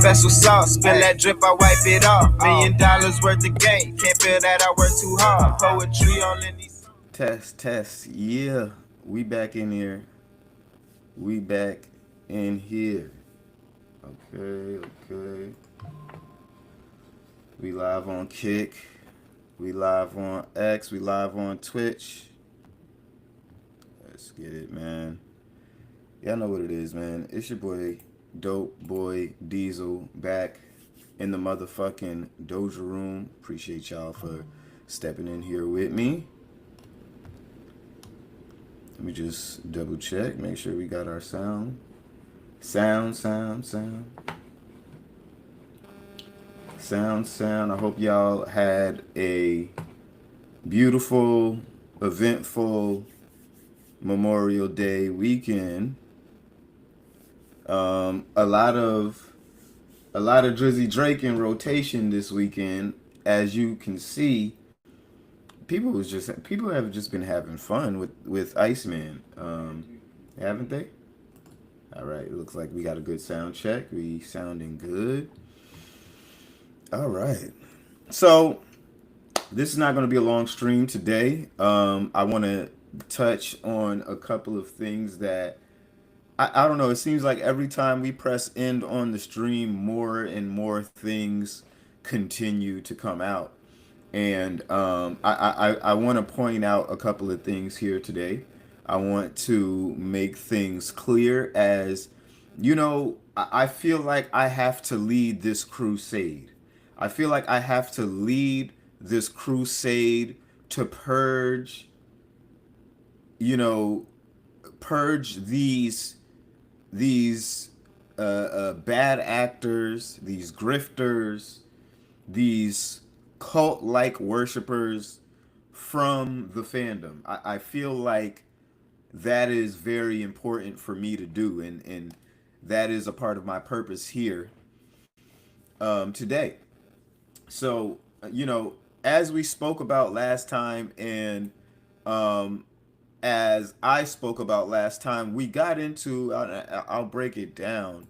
special sauce. Spill that drip, I wipe it off. $1,000,000 worth of game. Can't feel that I work too hard. Poetry all in these. Test. Yeah, we back in here. We back in here. Okay. We live on Kick. We live on X. We live on Twitch. Let's get it, man. Y'all know what it is, man. It's your boy, Dope Boy Diesel, back in the motherfucking Doja room. Appreciate y'all for stepping in here with me. Let me just double check, make sure we got our sound. Sound. I hope y'all had a beautiful, eventful Memorial Day weekend. A lot of Drizzy Drake in rotation this weekend. As you can see, people have just been having fun with Iceman, haven't they? All right, it looks like we got a good sound check. We sounding good. All right, so this is not going to be a long stream today. I want to touch on a couple of things that I don't know. It seems like every time we press end on the stream, more and more things continue to come out. And I want to point out a couple of things here today. I want to make things clear as, I feel like I have to lead this crusade. I feel like I have to lead this crusade to purge, purge these bad actors, these grifters, these cult-like worshipers from the fandom. I feel like that is very important for me to do, and that is a part of my purpose here today. So, as we spoke about last time, and as I spoke about last time, we got into, I'll break it down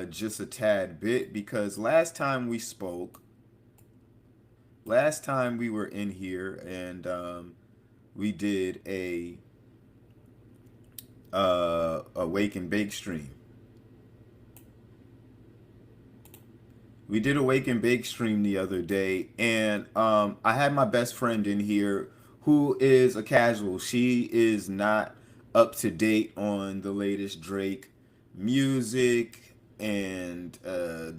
just a tad bit, because last time we were in here, and we did a wake and bake stream. We did a wake and bake stream the other day, and I had my best friend in here who is a casual. She is not up to date on the latest Drake music, and I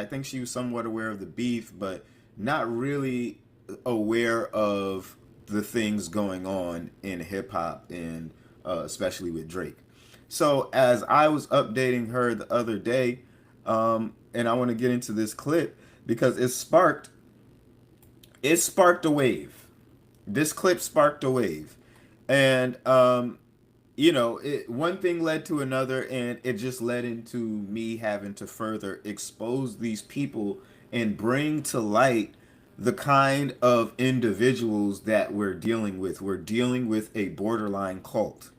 think she was somewhat aware of the beef, but not really aware of the things going on in hip hop, and especially with Drake. So as I was updating her the other day, and I want to get into this clip because it sparked a wave. This clip sparked a wave, and one thing led to another, and it just led into me having to further expose these people and bring to light the kind of individuals that we're dealing with. We're dealing with a borderline cult.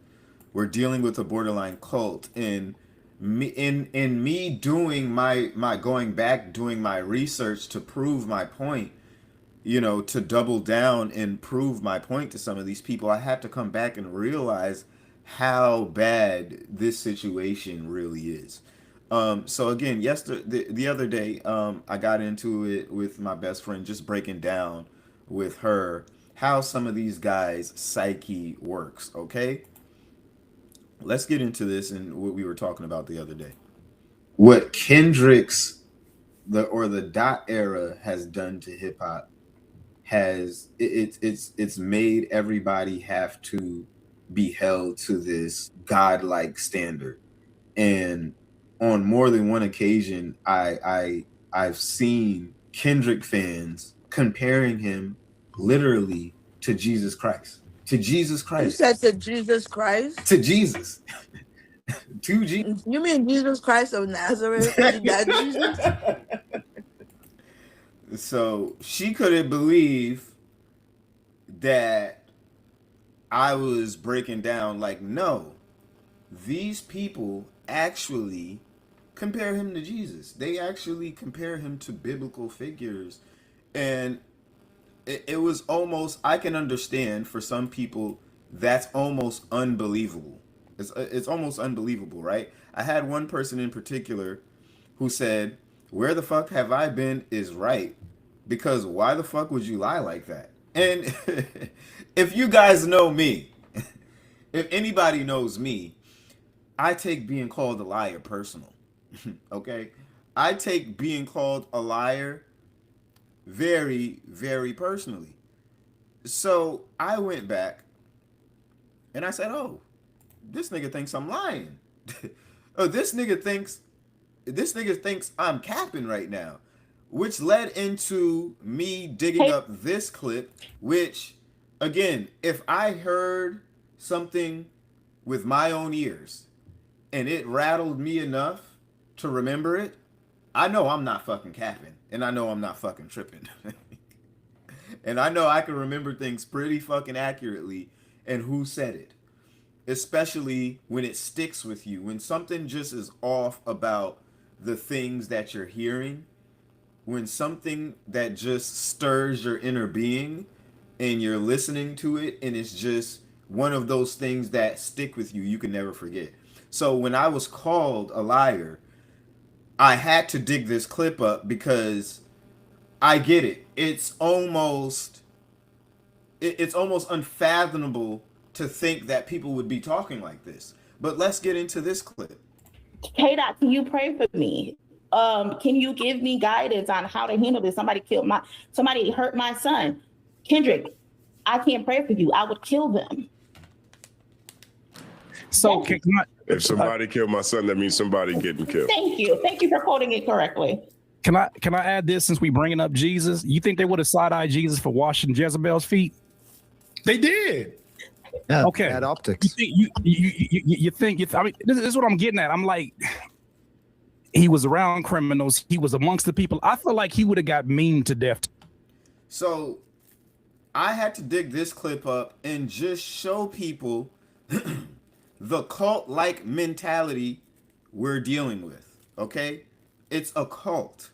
And me doing my going back, doing my research to prove my point, to double down and prove my point to some of these people, I had to come back and realize how bad this situation really is. So again, the other day, I got into it with my best friend, just breaking down with her how some of these guys' psyche works. Okay, let's get into this and what we were talking about the other day. What Kendrick's the dot era has done to hip hop it's made everybody have to be held to this godlike standard. And on more than one occasion, I've seen Kendrick fans comparing him literally to Jesus Christ. To Jesus You Christ. said to Jesus Christ? To Jesus. To Jesus. You mean Jesus Christ of Nazareth? That Jesus? So she couldn't believe that I was breaking down like, no, these people actually compare him to Jesus. They actually compare him to biblical figures. And it was almost, I can understand for some people that's almost unbelievable. It's almost unbelievable, right? I had one person in particular who said, "Where the fuck have I been is right, because why the fuck would you lie like that?" And if you guys know me, if anybody knows me, I take being called a liar personal. Okay? I take being called a liar very, very personally. So I went back and I said, "Oh, this nigga thinks I'm lying. Oh, this nigga thinks I'm capping right now," which led into me digging Hey, up this clip. Which, again, if I heard something with my own ears and it rattled me enough to remember it, I know I'm not fucking capping, and I know I'm not fucking tripping. And I know I can remember things pretty fucking accurately and who said it, especially when it sticks with you. When something just is off about the things that you're hearing, when something that just stirs your inner being and you're listening to it and it's just one of those things that stick with you, you can never forget. So when I was called a liar, I had to dig this clip up because I get it. It's almost unfathomable to think that people would be talking like this. But let's get into this clip. K-Dot, can you pray for me? Can you give me guidance on how to handle this? Somebody hurt my son. Kendrick, I can't pray for you. I would kill them. So That's, If somebody killed my son, that means somebody getting killed. thank you. Thank you for quoting it correctly. can I add this since we bringing up Jesus? You think they would have side-eyed Jesus for washing Jezebel's feet? They did. Yeah, Okay. bad You optics. think I mean, this is what I'm getting at. I'm like, he was around criminals. He was amongst the people. I feel like he would have got memed to death. So I had to dig this clip up and just show people the cult like mentality we're dealing with. Okay? It's a cult.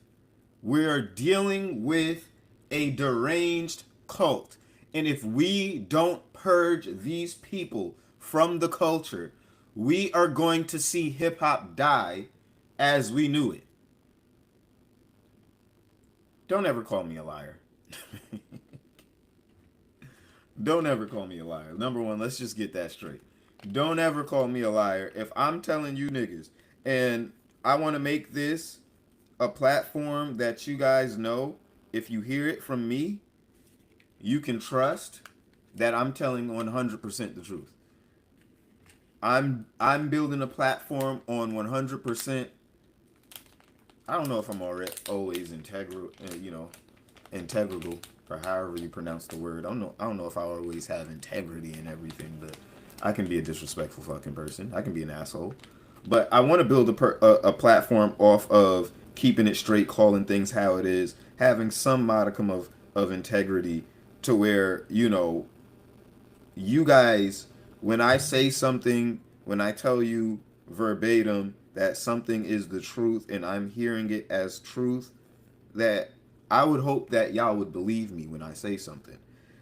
We're dealing with a deranged cult. And if we don't purge these people from the culture, we are going to see hip hop die as we knew it. Don't ever call me a liar. Don't ever call me a liar. Number one, let's just get that straight. Don't ever call me a liar. If I'm telling you niggas, and I want to make this a platform that you guys know, if you hear it from me, you can trust that I'm telling 100% the truth. I'm building a platform on 100%. I don't know if I'm always integral, integral, or however you pronounce the word. I don't know if I always have integrity and everything, but I can be a disrespectful fucking person. I can be an asshole. But I want to build a platform off of keeping it straight, calling things how it is, having some modicum of integrity, to where, you guys, when I say something, when I tell you verbatim that something is the truth and I'm hearing it as truth, that I would hope that y'all would believe me when I say something.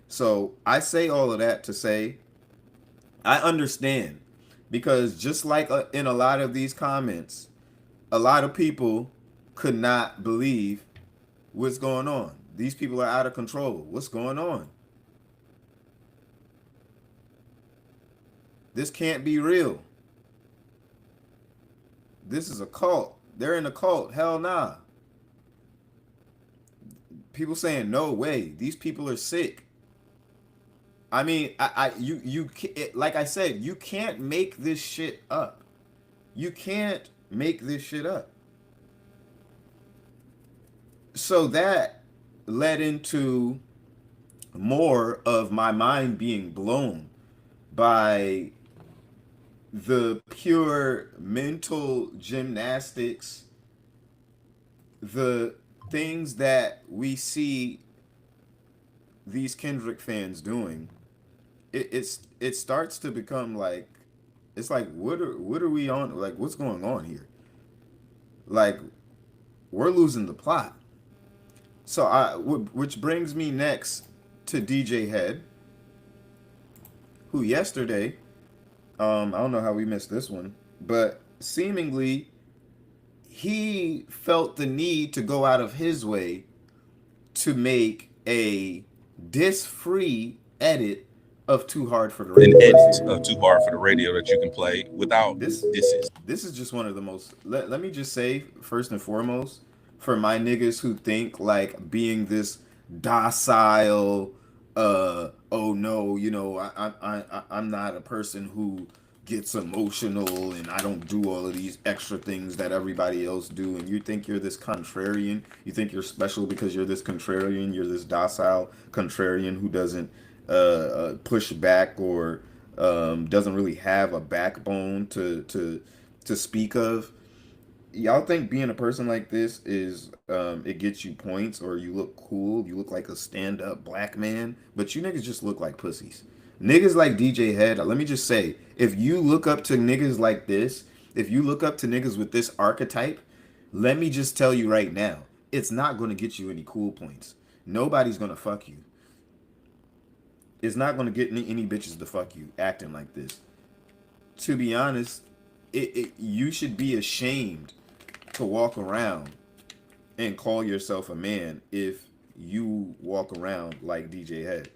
So I say all of that to say I understand, because just like in a lot of these comments, a lot of people could not believe what's going on. These people are out of control. What's going on? This can't be real. This is a cult. They're in a cult. Hell nah. People saying no way. These people are sick. I mean, like I said, you can't make this shit up. You can't make this shit up. So that led into more of my mind being blown by the pure mental gymnastics, the things that we see these Kendrick fans doing. It starts to become like, it's like, what are we on? Like, what's going on here? Like, we're losing the plot. So which brings me next to DJ Head, who yesterday, I don't know how we missed this one, but seemingly he felt the need to go out of his way to make a diss-free edit of Too Hard for the Radio. An edit of Too Hard for the Radio that you can play without disses. This is just one of the most, let me just say, first and foremost, for my niggas who think like being this docile, oh no, you know, I'm not a person who gets emotional and I don't do all of these extra things that everybody else do, and you think you're this contrarian, you think you're special because you're this contrarian, you're this docile contrarian who doesn't push back or doesn't really have a backbone to speak of. Y'all think being a person like this is it gets you points or you look cool, you look like a stand-up black man, but you niggas just look like pussies. Niggas like DJ Head, let me just say, if you look up to niggas like this, if you look up to niggas with this archetype, let me just tell you right now, it's not going to get you any cool points. Nobody's going to fuck you. It's not going to get any bitches to fuck you acting like this. To be honest, you should be ashamed to walk around and call yourself a man if you walk around like DJ Head.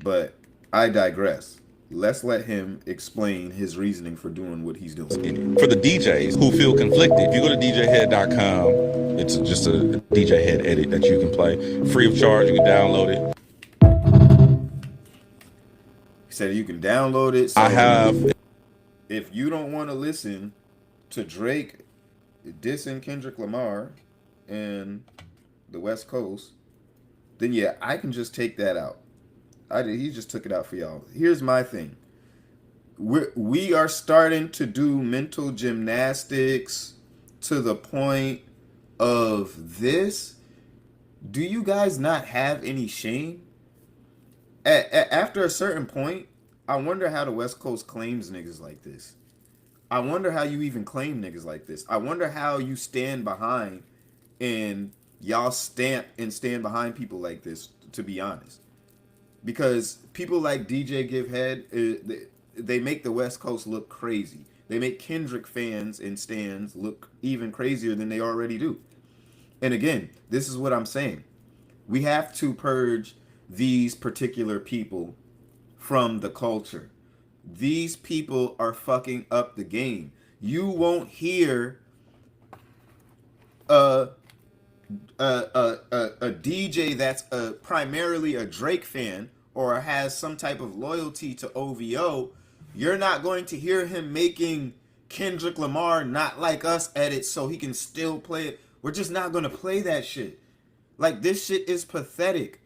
But I digress. Let's let him explain his reasoning for doing what he's doing. For the DJs who feel conflicted, if you go to djhead.com, it's just a DJ Head edit that you can play. Free of charge, you can download it. He said you can download it. So I have. If you don't want to listen to Drake dissing Kendrick Lamar and the West Coast, then yeah, I can just take that out. He just took it out for y'all. Here's my thing. We are starting to do mental gymnastics to the point of this. Do you guys not have any shame? After a certain point, I wonder how the West Coast claims niggas like this. I wonder how you even claim niggas like this. I wonder how you stand behind and y'all stand behind people like this, to be honest. Because people like DJ Give Head, they make the West Coast look crazy. They make Kendrick fans and stans look even crazier than they already do. And again, this is what I'm saying. We have to purge these particular people from the culture. These people are fucking up the game. You won't hear a DJ that's primarily a Drake fan or has some type of loyalty to OVO. You're not going to hear him making Kendrick Lamar Not Like Us edits so he can still play it. We're just not going to play that shit. Like, this shit is pathetic.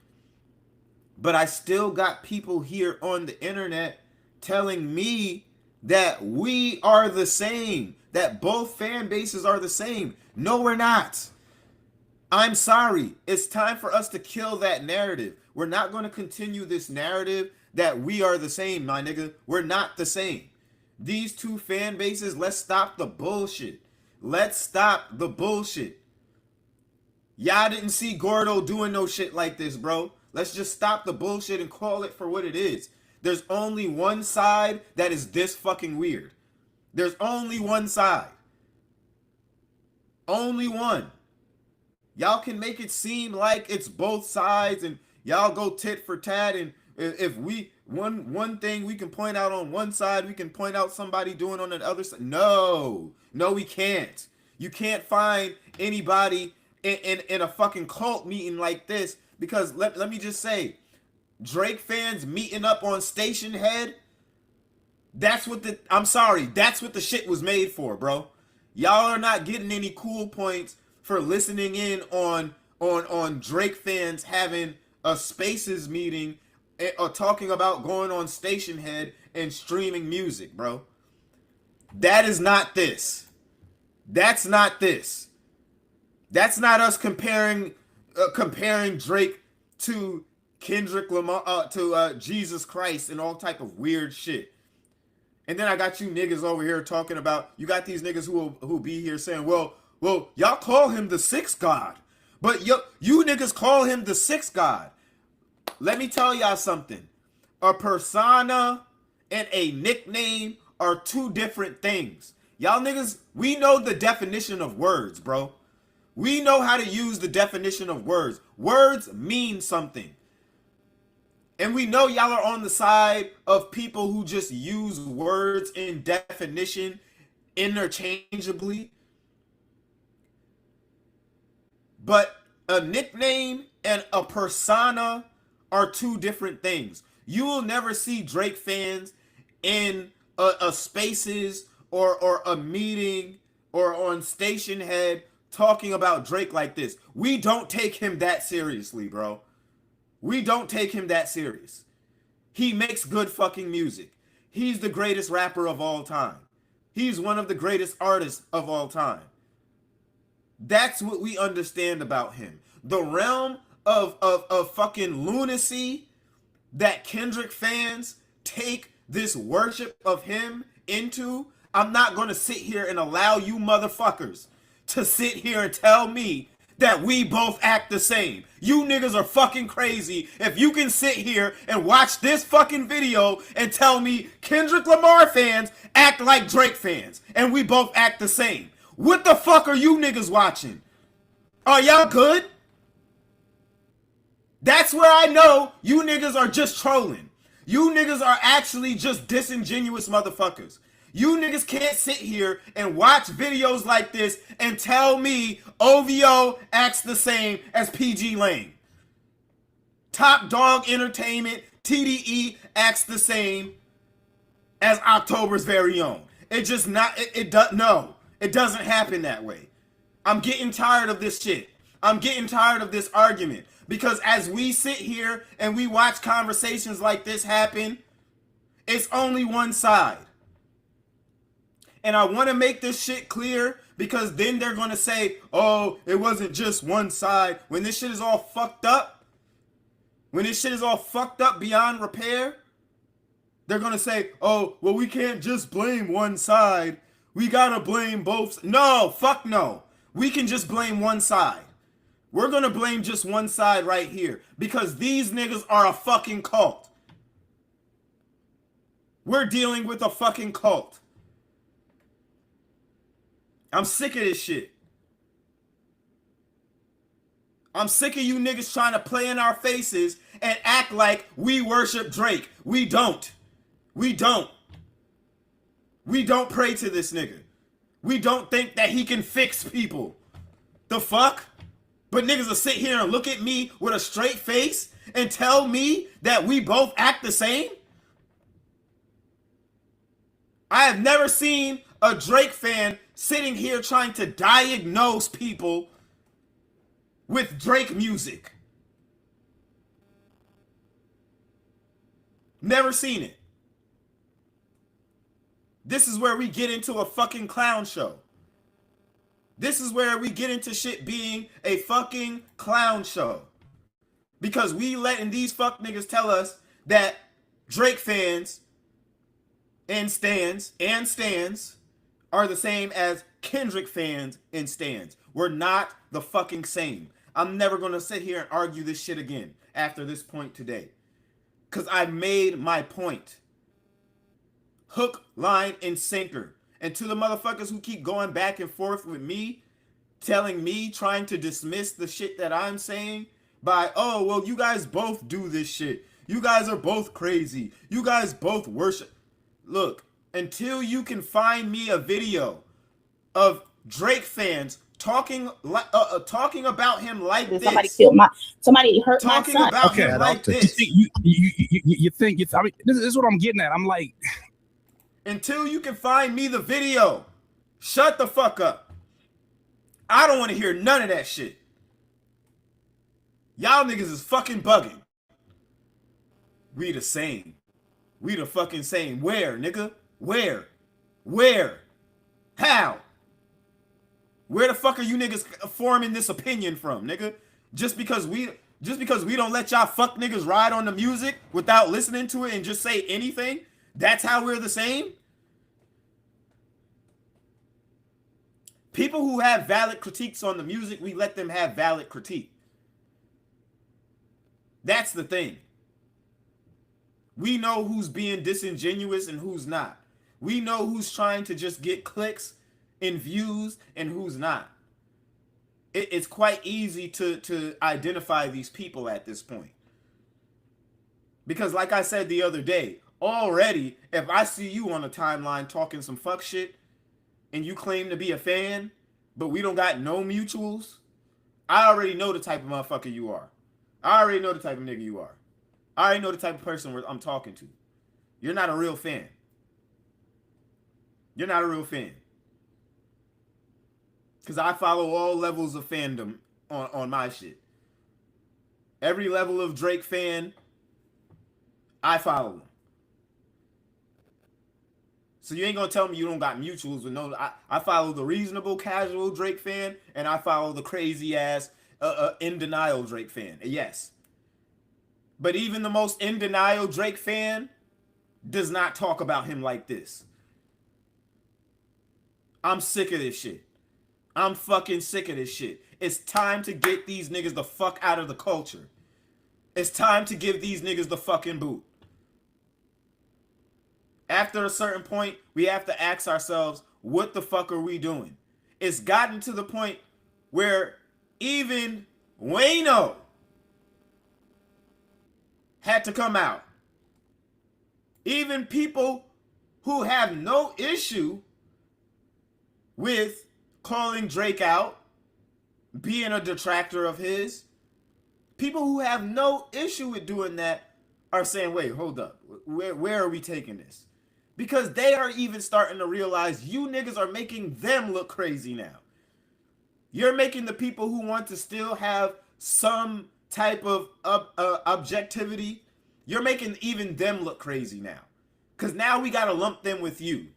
But I still got people here on the internet telling me that we are the same, that both fan bases are the same. No, we're not. I'm sorry. It's time for us to kill that narrative. We're not going to continue this narrative that we are the same, my nigga. We're not the same. These two fan bases, let's stop the bullshit. Let's stop the bullshit. Y'all didn't see Gordo doing no shit like this, bro. Let's just stop the bullshit and call it for what it is. There's only one side that is this fucking weird. There's only one side. Only one. Y'all can make it seem like it's both sides and y'all go tit for tat, and if we one thing we can point out on one side, we can point out somebody doing on the other side. No, we can't. You can't find anybody in a fucking cult meeting like this, because let me just say, Drake fans meeting up on Station Head, that's what the shit was made for, bro. Y'all are not getting any cool points for listening in on Drake fans having a Spaces meeting or talking about going on Station Head and streaming music, bro. That is not this. That's not this. That's not us comparing Drake to Kendrick Lamar, to Jesus Christ and all type of weird shit. And then I got you niggas over here talking about, you got these niggas who be here saying, well, well, y'all call him the sixth god, but you niggas call him the sixth god. Let me tell y'all something. A persona and a nickname are two different things. Y'all niggas, we know the definition of words, bro. We know how to use the definition of words. Words mean something. And we know y'all are on the side of people who just use words in definition interchangeably. But a nickname and a persona are two different things. You will never see Drake fans in a spaces or a meeting or on Station Head talking about Drake like this. We don't take him that seriously, bro. We don't take him that serious. He makes good fucking music. He's the greatest rapper of all time. He's one of the greatest artists of all time. That's what we understand about him. The realm of fucking lunacy that Kendrick fans take this worship of him into, I'm not going to sit here and allow you motherfuckers to sit here and tell me that we both act the same. You niggas are fucking crazy if you can sit here and watch this fucking video and tell me Kendrick Lamar fans act like Drake fans and we both act the same. What the fuck are you niggas watching? Are y'all good? That's where I know you niggas are just trolling. You niggas are actually just disingenuous motherfuckers. You niggas can't sit here and watch videos like this and tell me OVO acts the same as PG Lane. Top Dog Entertainment, TDE, acts the same as October's very own. It just not, it doesn't happen that way. I'm getting tired of this shit. I'm getting tired of this argument. Because as we sit here and we watch conversations like this happen, it's only one side. And I want to make this shit clear because then they're going to say, oh, it wasn't just one side. When this shit is all fucked up, when this shit is all fucked up beyond repair, they're going to say, oh, well, we can't just blame one side. We got to blame both. No, fuck no. We can just blame one side. We're going to blame just one side right here because these niggas are a fucking cult. We're dealing with a fucking cult. I'm sick of this shit. I'm sick of you niggas trying to play in our faces and act like we worship Drake. We don't. We don't. We don't pray to this nigga. We don't think that he can fix people. The fuck? But niggas will sit here and look at me with a straight face and tell me that we both act the same? I have never seen a Drake fan sitting here trying to diagnose people with Drake music. Never seen it. This is where we get into a fucking clown show. This is where we get into shit being a fucking clown show. Because we letting these fuck niggas tell us that Drake fans and stans are the same as Kendrick fans and stans. We're not the fucking same. I'm never going to sit here and argue this shit again after this point today. Because I made my point. Hook, line, and sinker. And to the motherfuckers who keep going back and forth with me, telling me, trying to dismiss the shit that I'm saying by, oh, well, you guys both do this shit. You guys are both crazy. You guys both worship. Look, until you can find me a video of Drake fans talking about him like this. Somebody hurt my son. Talking about him like this. You think, I mean, this is what I'm getting at. I'm like, until you can find me the video, shut the fuck up. I don't want to hear none of that shit. Y'all niggas is fucking bugging. We the same. We the fucking same. Where, nigga? Where? Where? How? Where the fuck are you niggas forming this opinion from, nigga? Just because we don't let y'all fuck niggas ride on the music without listening to it and just say anything? That's how we're the same? People who have valid critiques on the music, we let them have valid critique. That's the thing. We know who's being disingenuous and who's not. We know who's trying to just get clicks and views and who's not. It's quite easy to identify these people at this point. Because like I said the other day, already, if I see you on a timeline talking some fuck shit and you claim to be a fan, but we don't got no mutuals, I already know the type of motherfucker you are. I already know the type of nigga you are. I already know the type of person I'm talking to. You're not a real fan. You're not a real fan. Because I follow all levels of fandom on my shit. Every level of Drake fan, I follow them. So you ain't gonna tell me you don't got mutuals with no. I follow the reasonable, casual Drake fan, and I follow the crazy ass, in denial Drake fan. Yes. But even the most in denial Drake fan does not talk about him like this. I'm sick of this shit. I'm fucking sick of this shit. It's time to get these niggas the fuck out of the culture. It's time to give these niggas the fucking boot. After a certain point, we have to ask ourselves, what the fuck are we doing? It's gotten to the point where even Wayno had to come out. Even people who have no issue with calling Drake out, being a detractor of his, people who have no issue with doing that are saying, wait, hold up. Where are we taking this? Because they are even starting to realize you niggas are making them look crazy now. You're making the people who want to still have some type of objectivity, you're making even them look crazy now. Because now we got to lump them with you.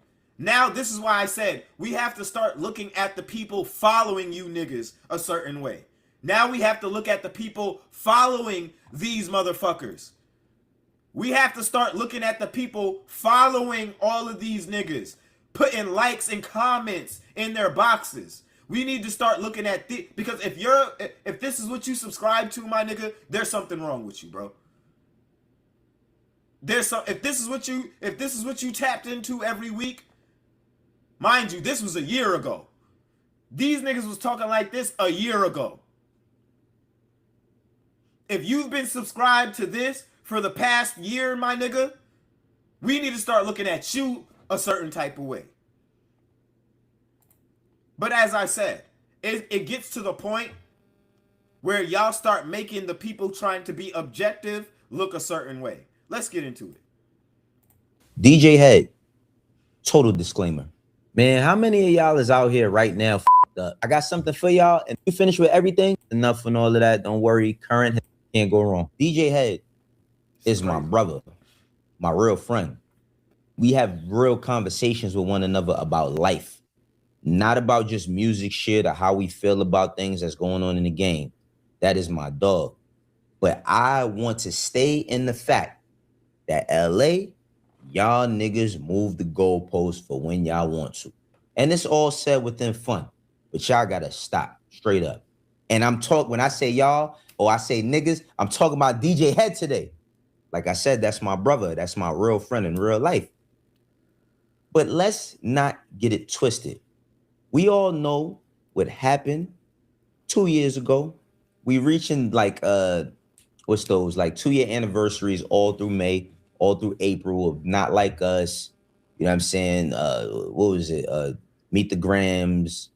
Now, this is why I said we have to start looking at the people following you niggas a certain way. Now we have to look at the people following these motherfuckers. We have to start looking at the people following all of these niggas, putting likes and comments in their boxes. We need to start looking at because if this is what you subscribe to, my nigga, there's something wrong with you, bro. If this is what you tapped into every week, mind you, this was a year ago. These niggas was talking like this a year ago. If you've been subscribed to this for the past year, my nigga, we need to start looking at you a certain type of way. But as I said, it gets to the point where y'all start making the people trying to be objective look a certain way. Let's get into it. DJ Head, total disclaimer. Man, how many of y'all is out here right now f***ed up? I got something for y'all, and you finish with everything. Enough and all of that. Don't worry. Current can't go wrong. DJ Head is my brother, my real friend. We have real conversations with one another about life, not about just music shit or how we feel about things that's going on in the game. That is my dog. But I want to stay in the fact that LA, y'all niggas move the goalposts for when y'all want to. And it's all said within fun, but y'all gotta stop straight up. And when I say y'all, or I say niggas, I'm talking about DJ Head today. Like I said, that's my brother. That's my real friend in real life. But let's not get it twisted. We all know what happened 2 years ago. We reaching like, what's those? Like 2-year anniversaries all through May, all through April of Not Like Us. You know what I'm saying? What was it? Meet the Grams,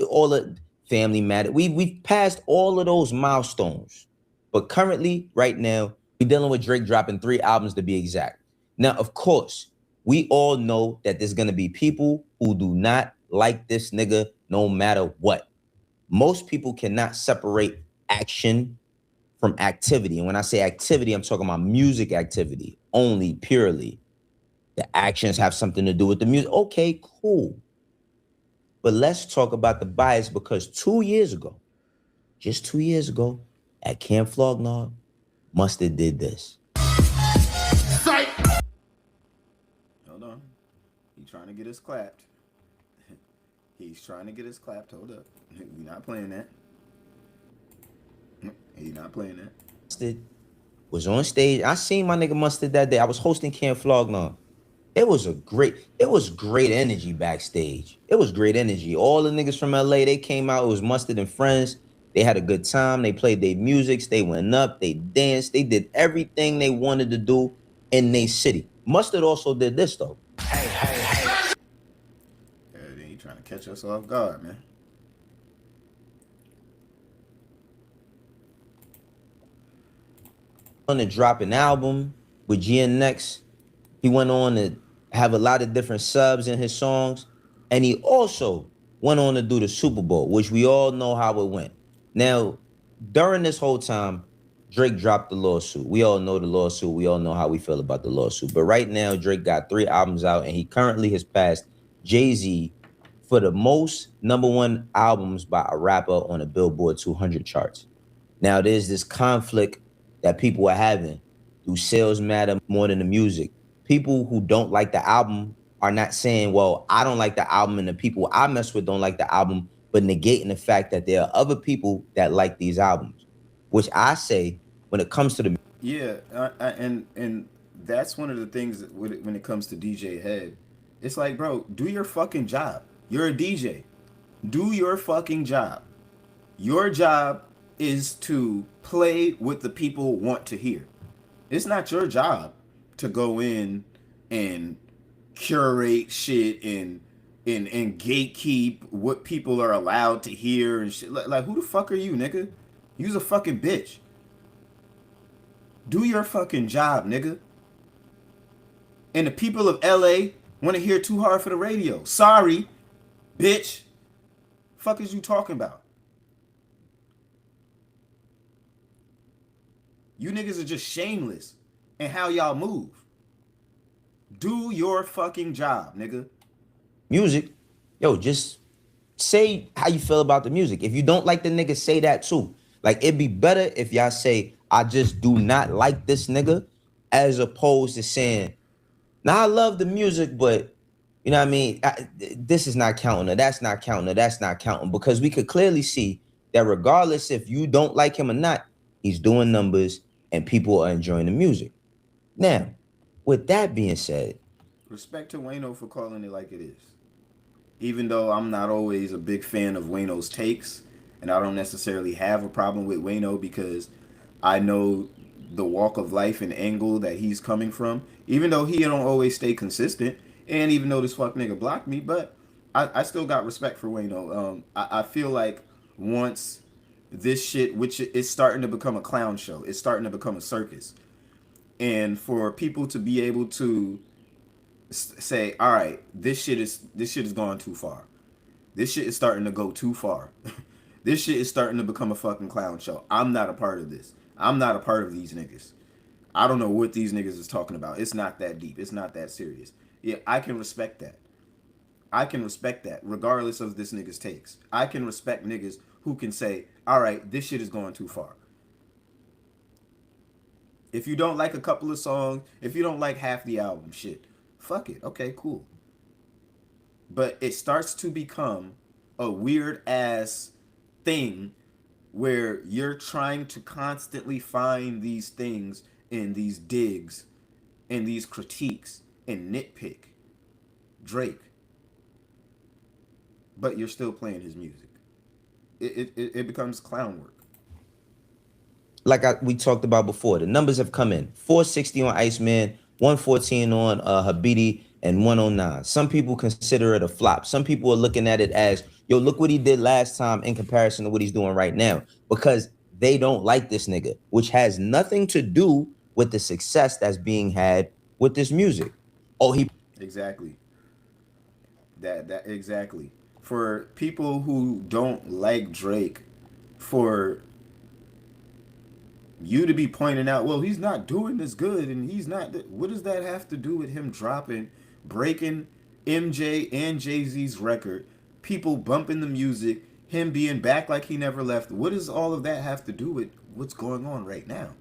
all the Family Matter. We've passed all of those milestones. But currently, right now, we're dealing with Drake dropping 3 albums to be exact. Now, of course, we all know that there's going to be people who do not like this nigga no matter what. Most people cannot separate action from activity. And when I say activity, I'm talking about music activity only, purely. The actions have something to do with the music. Okay, cool. But let's talk about the bias, because 2 years ago, just 2 years ago, at Camp Flognaw, Mustard did this. Hold on. He trying to get us clapped. He's trying to get his clapped. Hold up. We're not playing that. He's not playing that. Mustard was on stage. I seen my nigga Mustard that day. I was hosting Camp Flognon. It was great energy backstage. It was great energy. All the niggas from LA, they came out. It was Mustard and friends. They had a good time. They played their music. They went up. They danced. They did everything they wanted to do in their city. Mustard also did this though. Yeah, then he trying to catch us off guard, man. On to drop an album with GNX. He went on to have a lot of different subs in his songs. And he also went on to do the Super Bowl, which we all know how it went. Now, during this whole time, Drake dropped the lawsuit. We all know the lawsuit. We all know how we feel about the lawsuit. But right now, Drake got 3 albums out, and he currently has passed Jay-Z for the most #1 albums by a rapper on the Billboard 200 charts. Now, there's this conflict that people are having. Do sales matter more than the music? People who don't like the album are not saying, well, I don't like the album and the people I mess with don't like the album, but negating the fact that there are other people that like these albums, which I say when it comes to the... Yeah, and that's one of the things that when it comes to DJ Head. It's like, bro, do your fucking job. You're a DJ. Do your fucking job. Your job is to play what the people want to hear. It's not your job to go in and curate shit and gatekeep what people are allowed to hear and shit. Like who the fuck are you, nigga? You's a fucking bitch. Do your fucking job, nigga. And the people of LA want to hear Too Hard for the Radio. Sorry, bitch. Fuck is you talking about? You niggas are just shameless in how y'all move. Do your fucking job, nigga. Music, yo, just say how you feel about the music. If you don't like the nigga, say that too. Like, it'd be better if y'all say, I just do not like this nigga, as opposed to saying, nah, I love the music, but you know what I mean? This is not counting, or that's not counting, or that's not counting. Because we could clearly see that regardless if you don't like him or not, he's doing numbers and people are enjoying the music. Now, with that being said, respect to Wayno for calling it like it is. Even though I'm not always a big fan of Wayno's takes, and I don't necessarily have a problem with Wayno because I know the walk of life and angle that he's coming from, even though he don't always stay consistent, and even though this fuck nigga blocked me, but I still got respect for Wayno. I feel like once this shit, which is starting to become a clown show, it's starting to become a circus, and for people to be able to say, all right, this shit is going too far. This shit is starting to go too far. This shit is starting to become a fucking clown show. I'm not a part of this. I'm not a part of these niggas. I don't know what these niggas is talking about. It's not that deep. It's not that serious. Yeah, I can respect that. I can respect that, regardless of this nigga's takes. I can respect niggas who can say, all right, this shit is going too far. If you don't like a couple of songs, if you don't like half the album, shit, fuck it. Okay, cool. But it starts to become a weird ass thing where you're trying to constantly find these things in these digs and these critiques and nitpick Drake, but you're still playing his music. It becomes clown work. like we talked about before, the numbers have come in. 460 on Iceman, 114 on Habidi, and 109. Some people consider it a flop. Some people are looking at it as, yo, look what he did last time in comparison to what he's doing right now, because they don't like this nigga, which has nothing to do with the success that's being had with this music. Oh, he... Exactly. That exactly. For people who don't like Drake, for you to be pointing out, well, he's not doing this good, and he's not... What does that have to do with him breaking MJ and Jay-Z's record, people bumping the music, him being back like he never left? What does all of that have to do with what's going on right now?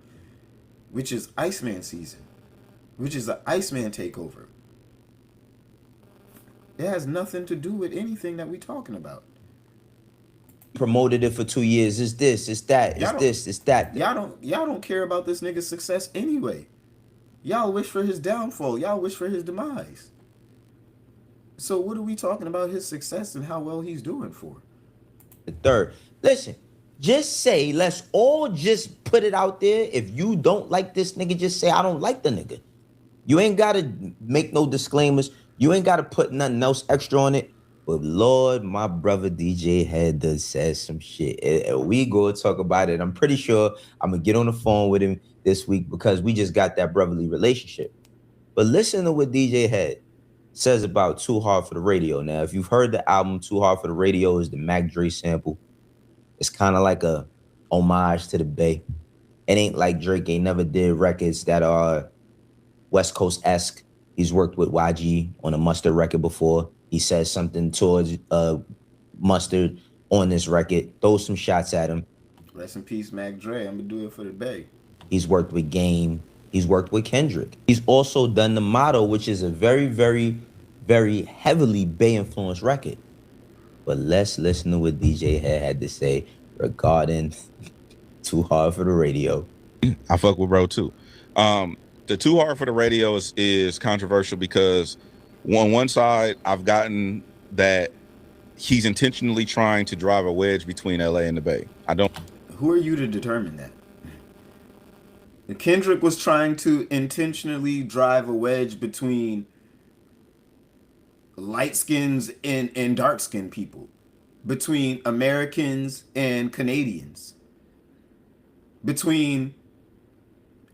Which is Iceman season. Which is the Iceman takeover. It has nothing to do with anything that we talking about. Promoted it for 2 years. It's this, it's that, it's Y'all don't, this, it's that. y'all don't care about this nigga's success anyway. Y'all wish for his downfall. Y'all wish for his demise. So what are we talking about his success and how well he's doing for? The third. Listen, just say, let's all just put it out there. If you don't like this nigga, just say, I don't like the nigga. You ain't got to make no disclaimers. You ain't got to put nothing else extra on it. But Lord, my brother DJ had to say some shit. And we go talk about it. I'm pretty sure I'm going to get on the phone with him this week because we just got that brotherly relationship. But listen to what DJ Head says about Too Hard for the Radio. Now, if you've heard the album Too Hard for the Radio is the Mac Dre sample. It's kind of like a homage to the Bay. It ain't like Drake ain't never did records that are West Coast-esque. He's worked with YG on a Mustard record before. He says something towards Mustard on this record. Throw some shots at him. Rest in peace, Mac Dre. I'm gonna do it for the Bay. He's worked with Game. He's worked with Kendrick. He's also done The Motto, which is a very, very, very heavily Bay influenced record. But let's listen to what DJ had to say regarding Too Hard for the Radio. I fuck with bro too. The Too Hard for the Radio is controversial because on one side, I've gotten that he's intentionally trying to drive a wedge between LA and the Bay. Who are you to determine that? Kendrick was trying to intentionally drive a wedge between light skins and dark skinned people, between Americans and Canadians, between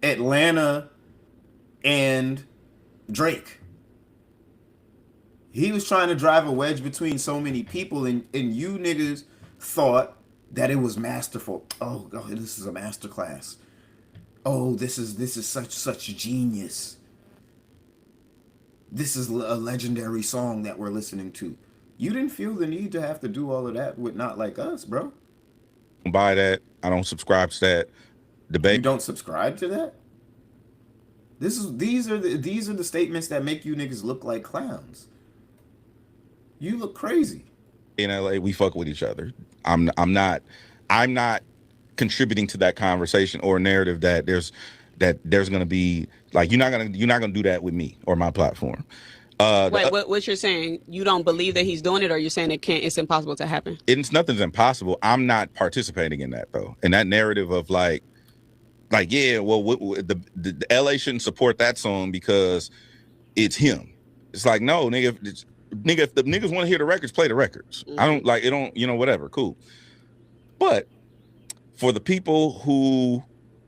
Atlanta and Drake. He was trying to drive a wedge between so many people, and you niggas thought that it was masterful. Oh, God, this is a masterclass. Oh, this is such genius. This is a legendary song that we're listening to. You didn't feel the need to have to do all of that with Not Like Us, bro. I don't buy that. I don't subscribe to that debate. You don't subscribe to that? These are the statements that make you niggas look like clowns. You look crazy. In LA, we fuck with each other. I'm not contributing to that conversation or narrative that there's gonna be like you're not gonna do that with me or my platform. Wait, what you're saying? You don't believe that he's doing it, or you're saying it's impossible to happen? Nothing's impossible. I'm not participating in that though. In that narrative of like yeah, well, the LA shouldn't support that song because it's him. It's like no, nigga. If the niggas want to hear the records, play the records. Mm-hmm. I don't like it. Don't whatever, cool. But for the people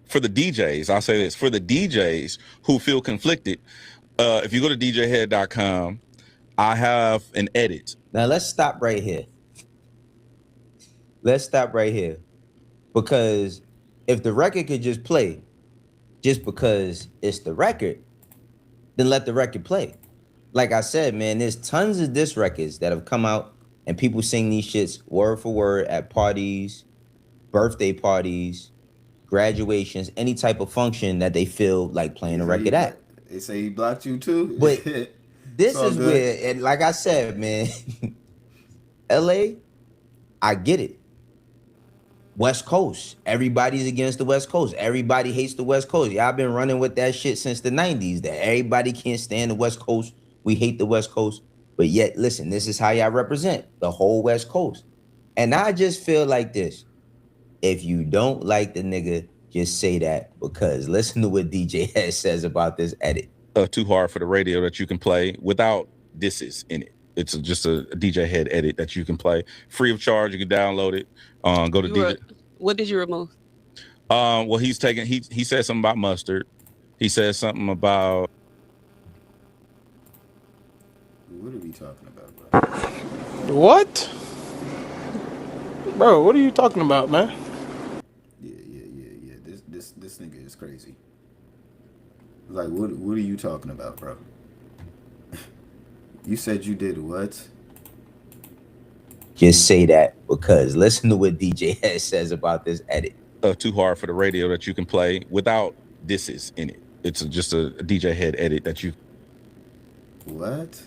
for the DJs, I'll say this, for the DJs who feel conflicted, if you go to djhead.com, I have an edit. Now let's stop right here. Because if the record could just play just because it's the record, then let the record play. Like I said, man, there's tons of diss records that have come out and people sing these shits word for word at parties, birthday parties, graduations, any type of function that they feel like playing a record at. They say he blocked you too. But this is good. Where, and like I said, man, LA, I get it. West Coast, everybody's against the West Coast. Everybody hates the West Coast. Y'all been running with that shit since the 90s that everybody can't stand the West Coast. We hate the West Coast. But yet, listen, this is how y'all represent the whole West Coast. And I just feel like this. If you don't like the nigga, just say that, because listen to what DJ Head says about this edit. Too Hard for the Radio that you can play without disses in it. It's just a DJ Head edit that you can play free of charge. You can download it. Go to DJ. What did you remove? Well, he said something about Mustard. He said something about. What are we talking about, bro? What? Bro, what are you talking about, man? Yeah. This nigga is crazy. Like, what are you talking about, bro? You said you did what? Just say that, because listen to what DJ Head says about this edit. Too Hard for the Radio that you can play without disses in it. It's just a DJ Head edit that you. What?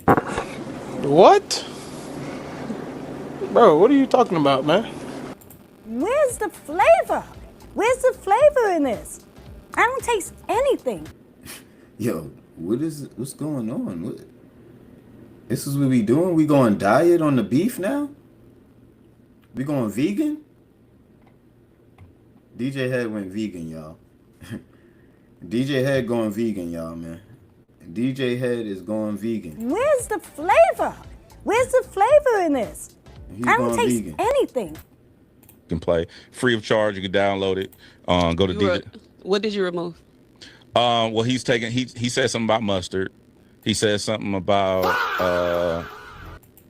What? Bro, what are you talking about, man? Where's the flavor? Where's the flavor in this? I don't taste anything. Yo, what's going on? This is what we doing? We going diet on the beef now? We going vegan? DJ Head went vegan, y'all. DJ Head going vegan, y'all, man. DJ Head is going vegan. Where's the flavor? Where's the flavor in this? He's I don't going taste vegan. anything. You can play free of charge. You can download it. Go to DJ. What did you remove? Well, he said something about mustard. He said something about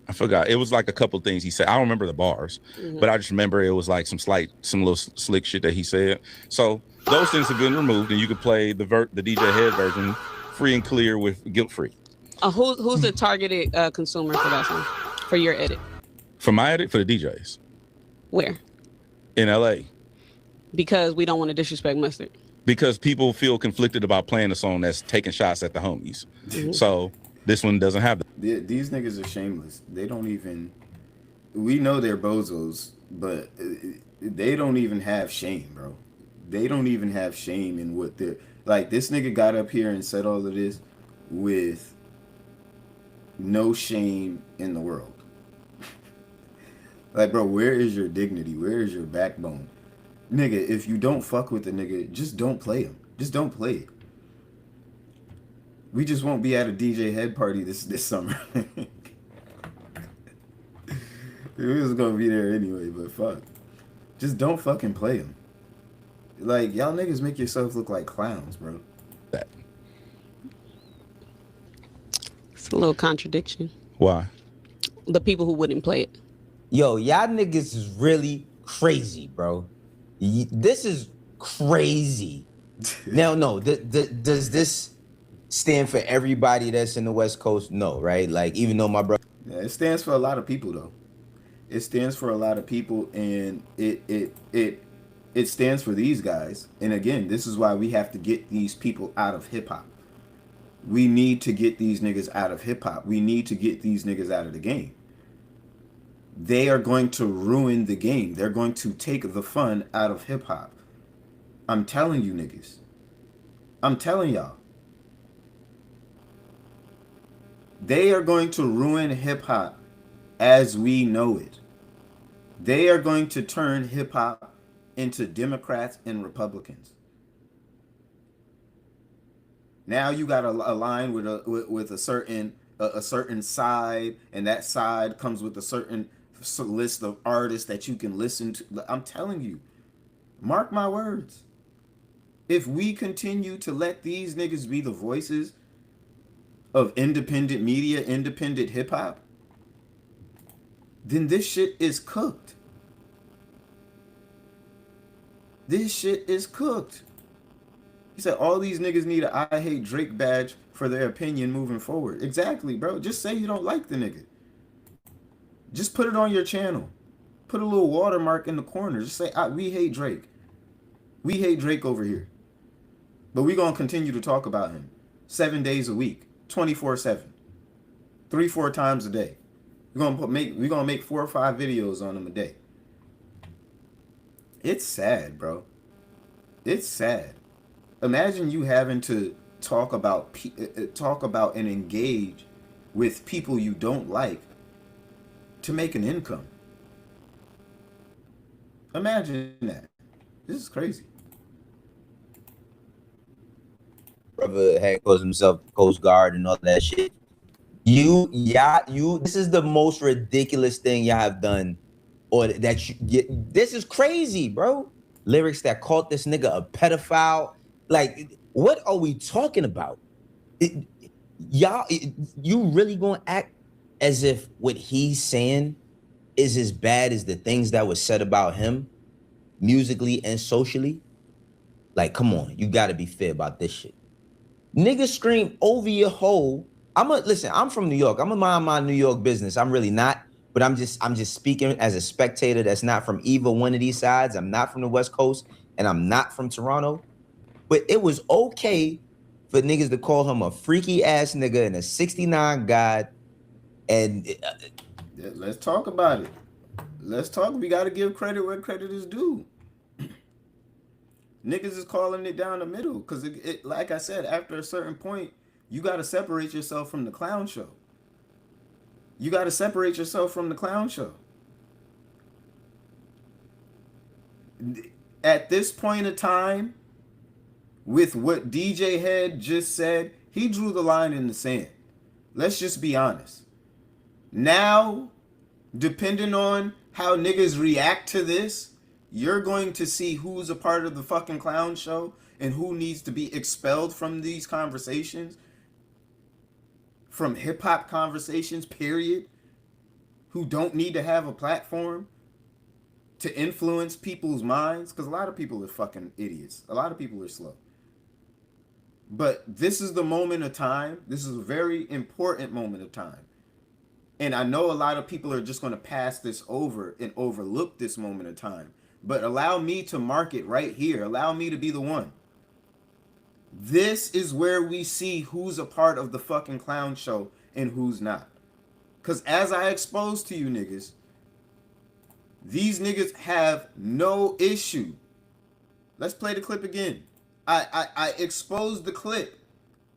I forgot. It was like a couple things he said. I don't remember the bars, but I just remember it was like some little slick shit that he said. So those things have been removed, and you can play the DJ Head version free and clear with guilt free. Who's the targeted consumer for that song? For your edit? For my edit, for the DJs. Where? In LA. Because we don't want to disrespect mustard. Because people feel conflicted about playing a song that's taking shots at the homies. So this one doesn't have that. These niggas are shameless. They don't even. We know they're bozos, but they don't even have shame, bro. They don't even have shame in what they're like. This nigga got up here and said all of this with no shame in the world. Like, bro, where is your dignity? Where is your backbone? Nigga, if you don't fuck with the nigga, just don't play him. Just don't play it. We just won't be at a DJ Head party this summer. We was gonna be there anyway, but fuck. Just don't fucking play him. Like, y'all niggas make yourself look like clowns, bro. That. It's a little contradiction. Why? The people who wouldn't play it. Yo, y'all niggas is really crazy, bro. This is crazy. Now, no, does this stand for everybody that's in the West Coast? No, right? Like, even though my brother... Yeah, it stands for a lot of people, though. It stands for a lot of people, and it stands for these guys. And again, this is why we have to get these people out of hip-hop. We need to get these niggas out of hip-hop. We need to get these niggas out of the game. They are going to ruin the game. They're going to take the fun out of hip-hop. I'm telling you niggas. I'm telling y'all. They are going to ruin hip-hop as we know it. They are going to turn hip-hop into Democrats and Republicans. Now you got to align with a certain side, and that side comes with a certain list of artists that you can listen to. I'm telling you, mark my words. If we continue to let these niggas be the voices of independent media, independent hip hop, then this shit is cooked. This shit is cooked. He said all these niggas need a I hate Drake badge for their opinion moving forward. Exactly, bro. Just say you don't like the nigga. Just put it on your channel. Put a little watermark in the corner. Just say, we hate Drake. We hate Drake over here. But we're going to continue to talk about him 7 days a week, 24/7, 3-4 times a day. We're gonna make 4 or 5 videos on him a day. It's sad, bro. It's sad. Imagine you having to talk about and engage with people you don't like to make an income. Imagine that. This is crazy. Brother had calls himself Coast Guard and all that shit. This is the most ridiculous thing y'all have done, or this is crazy, bro. Lyrics that called this nigga a pedophile. Like, what are we talking about? You really gonna act as if what he's saying is as bad as the things that was said about him, musically and socially? Like, come on, you gotta be fair about this shit. Niggas scream over your hole. Listen, I'm from New York. I'm gonna mind my New York business. I'm really not, but I'm just speaking as a spectator that's not from either one of these sides. I'm not from the West Coast and I'm not from Toronto. But it was okay for niggas to call him a freaky ass nigga and a 69 god And Let's talk about it. Let's talk. We got to give credit where credit is due. Niggas is calling it down the middle because, like I said, after a certain point, you got to separate yourself from the clown show. You got to separate yourself from the clown show. At this point of time, with what DJ Head just said, he drew the line in the sand. Let's just be honest. Now, depending on how niggas react to this, you're going to see who's a part of the fucking clown show and who needs to be expelled from these conversations, from hip-hop conversations, period, who don't need to have a platform to influence people's minds, because a lot of people are fucking idiots. A lot of people are slow. But this is the moment of time. This is a very important moment of time. And I know a lot of people are just going to pass this over and overlook this moment of time. But allow me to mark it right here. Allow me to be the one. This is where we see who's a part of the fucking clown show and who's not. Because as I exposed to you niggas, these niggas have no issue. Let's play the clip again. I exposed the clip.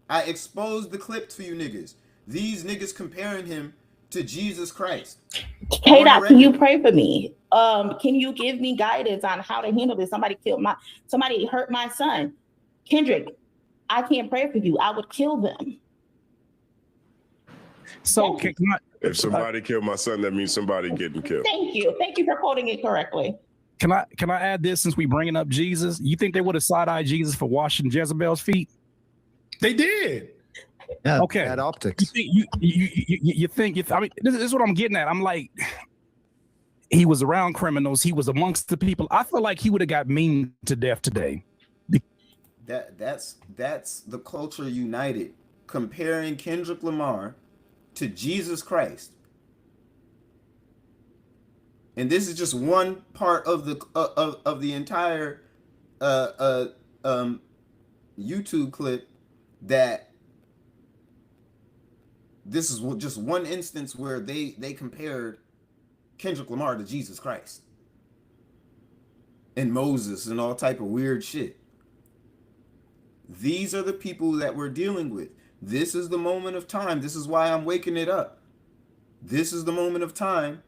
I exposed the clip to you niggas. These niggas comparing him to Jesus Christ. K-Dot, can you pray for me? Can you give me guidance on how to handle this? Somebody hurt my son. Kendrick, I can't pray for you. I would kill them. So if somebody killed my son, that means somebody getting killed. Thank you. Thank you for quoting it correctly. Can I add this since we bringing up Jesus? You think they would have side-eyed Jesus for washing Jezebel's feet? They did. Yeah, okay. Bad optics. You think? I mean, this is what I'm getting at. I'm like, he was around criminals. He was amongst the people. I feel like he would have got mean to death today. That's the culture united, comparing Kendrick Lamar to Jesus Christ. And this is just one part of the entire YouTube clip. That this is just one instance where they compared Kendrick Lamar to Jesus Christ and Moses and all type of weird shit. These are the people that we're dealing with. This is the moment of time. This is why I'm waking it up. This is the moment of time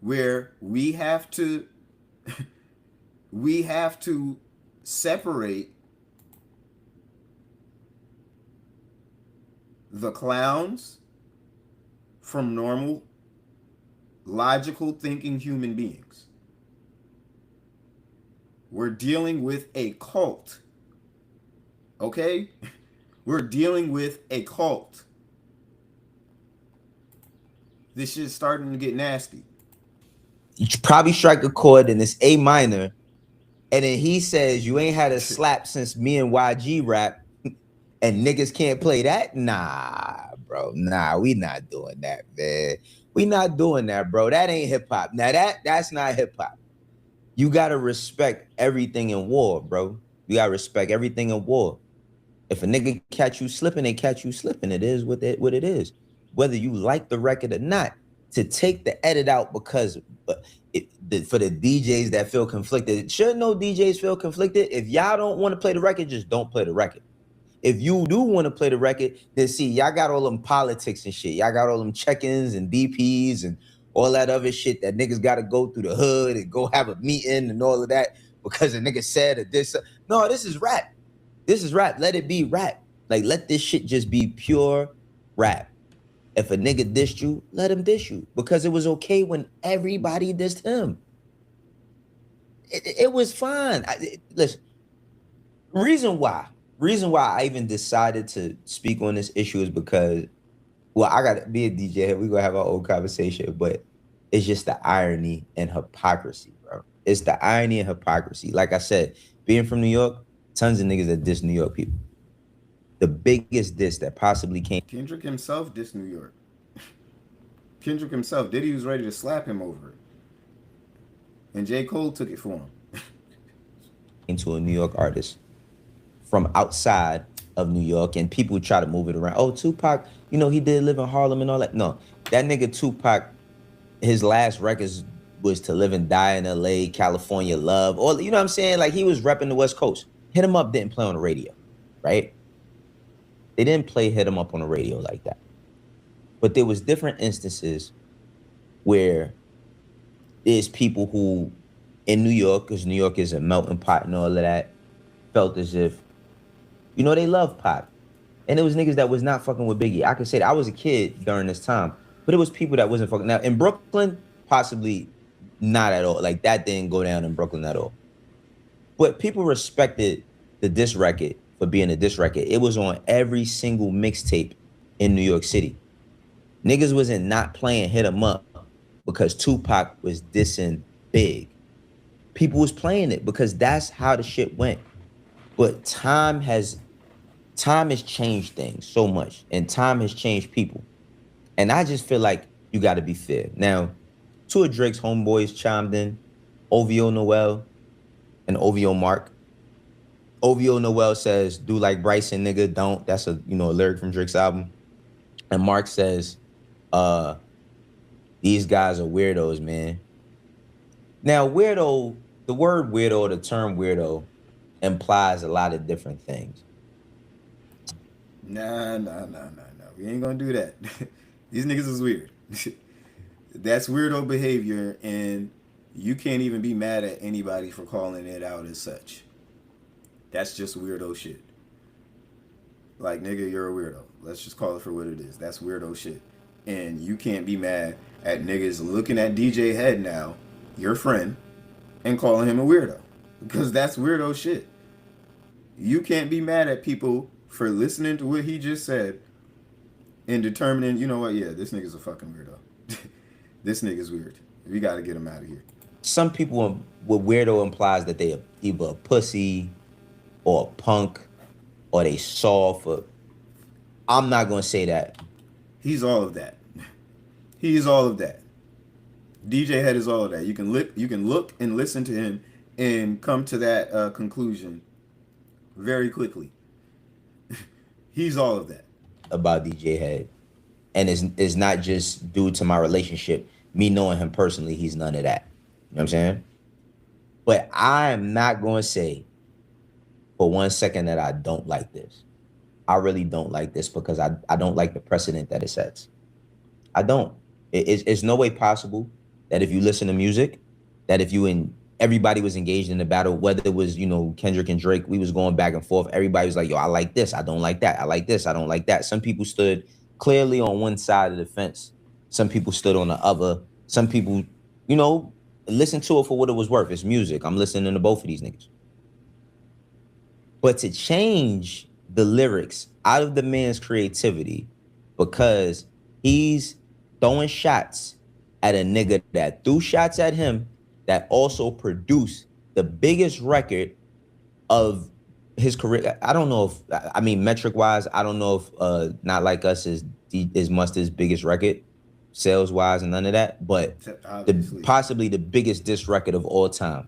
where we have to separate the clowns from normal, logical thinking human beings. We're dealing with a cult. Okay? We're dealing with a cult. This shit's starting to get nasty. You probably strike a chord in this A minor, and then he says, you ain't had a slap since me and YG rap, and niggas can't play that? Nah, bro. Nah, we not doing that, man. We not doing that, bro. That ain't hip-hop. Now, that's not hip-hop. You got to respect everything in war, bro. You got to respect everything in war. If a nigga catch you slipping, they catch you slipping. It is what it is. Whether you like the record or not, to take the edit out because for the DJs that feel conflicted, should no DJs feel conflicted? If y'all don't want to play the record, just don't play the record. If you do want to play the record, then see, y'all got all them politics and shit. Y'all got all them check-ins and DPs and all that other shit that niggas got to go through the hood and go have a meeting and all of that because a nigga said that this. No, this is rap. This is rap. Let it be rap. Like, let this shit just be pure rap. If a nigga dissed you, let him diss you because it was okay when everybody dissed him. It was fine. Listen, reason why I even decided to speak on this issue is because, well, I got to be a DJ. We're going to have our own conversation, but it's just the irony and hypocrisy, bro. It's the irony and hypocrisy. Like I said, being from New York, tons of niggas that diss New York people. The biggest diss that possibly came. Kendrick himself dissed New York. Kendrick himself, Diddy was ready to slap him over it. And J. Cole took it for him. Into a New York artist from outside of New York, and people try to move it around. Oh, Tupac, he did live in Harlem and all that. No, that nigga Tupac, his last records was To Live and Die in LA, California Love, or you know what I'm saying? Like he was repping the West Coast. Hit 'em Up didn't play on the radio, right? They didn't play Hit 'em Up on the radio like that. But there was different instances where there's people who in New York, because New York is a melting pot and all of that, felt as if, you know, they love Pac. And it was niggas that was not fucking with Biggie. I could say that I was a kid during this time, but it was people that wasn't fucking. Now in Brooklyn, possibly not at all. Like that didn't go down in Brooklyn at all. But people respected the diss record for being a diss record. It was on every single mixtape in New York City. Niggas wasn't not playing Hit 'em Up because Tupac was dissing Big. People was playing it because that's how the shit went. But time has changed things so much, and time has changed people. And I just feel like you got to be fair. Now, two of Drake's homeboys chimed in, OVO Noel and OVO Mark. OVO Noel says, "Do like Bryson, nigga, don't." That's a lyric from Drake's album. And Mark says, "These guys are weirdos, man." Now, weirdo, the word weirdo, the term weirdo, implies a lot of different things. Nah. We ain't gonna do that. These niggas is weird. That's weirdo behavior, and you can't even be mad at anybody for calling it out as such. That's just weirdo shit. Like, nigga, you're a weirdo. Let's just call it for what it is. That's weirdo shit. And you can't be mad at niggas looking at DJ Head now, your friend, and calling him a weirdo. Because that's weirdo shit. You can't be mad at people for listening to what he just said and determining, you know what, yeah, this nigga's a fucking weirdo. This nigga's weird. We gotta get him out of here. Some people, what weirdo implies that they are either a pussy or a punk or they soft. Or, I'm not gonna say that. He's all of that. He's all of that. DJ Head is all of that. You can look and listen to him and come to that conclusion very quickly. He's all of that. About DJ Head. And it's not just due to my relationship. Me knowing him personally, he's none of that. You know what I'm saying? But I am not going to say for 1 second that I don't like this. I really don't like this because I don't like the precedent that it sets. I don't. It's no way possible that if you listen to music, that if you and everybody was engaged in the battle, whether it was, Kendrick and Drake, we was going back and forth. Everybody was like, yo, I like this. I don't like that. I like this. I don't like that. Some people stood clearly on one side of the fence. Some people stood on the other. Some people, listened to it for what it was worth. It's music. I'm listening to both of these niggas. But to change the lyrics out of the man's creativity because he's throwing shots at a nigga that threw shots at him, that also produced the biggest record of his career. I don't know if, metric wise, I don't know if Not Like Us is Mustard's biggest record, sales wise and none of that, but possibly the biggest diss record of all time.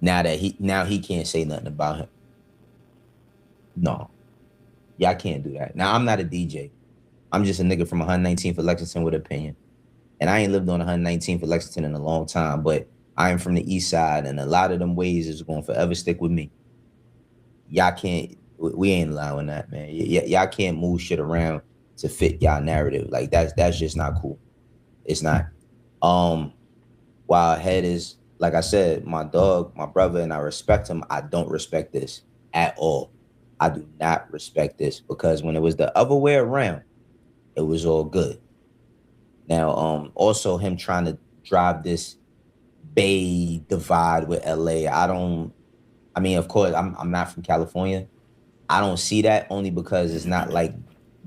Now he can't say nothing about him. No. Y'all can't do that. Now, I'm not a DJ. I'm just a nigga from 119th for Lexington with opinion. And I ain't lived on 119th for Lexington in a long time, but I am from the east side, and a lot of them ways is going to forever stick with me. Y'all can't, we ain't allowing that, man. Y'all can't move shit around to fit y'all narrative. Like, that's just not cool. It's not. While Head is, like I said, my dog, my brother, and I respect him, I don't respect this at all. I do not respect this because when it was the other way around, it was all good. Now, also him trying to drive this Bay divide with LA. Of course, I'm not from California. I don't see that only because it's not like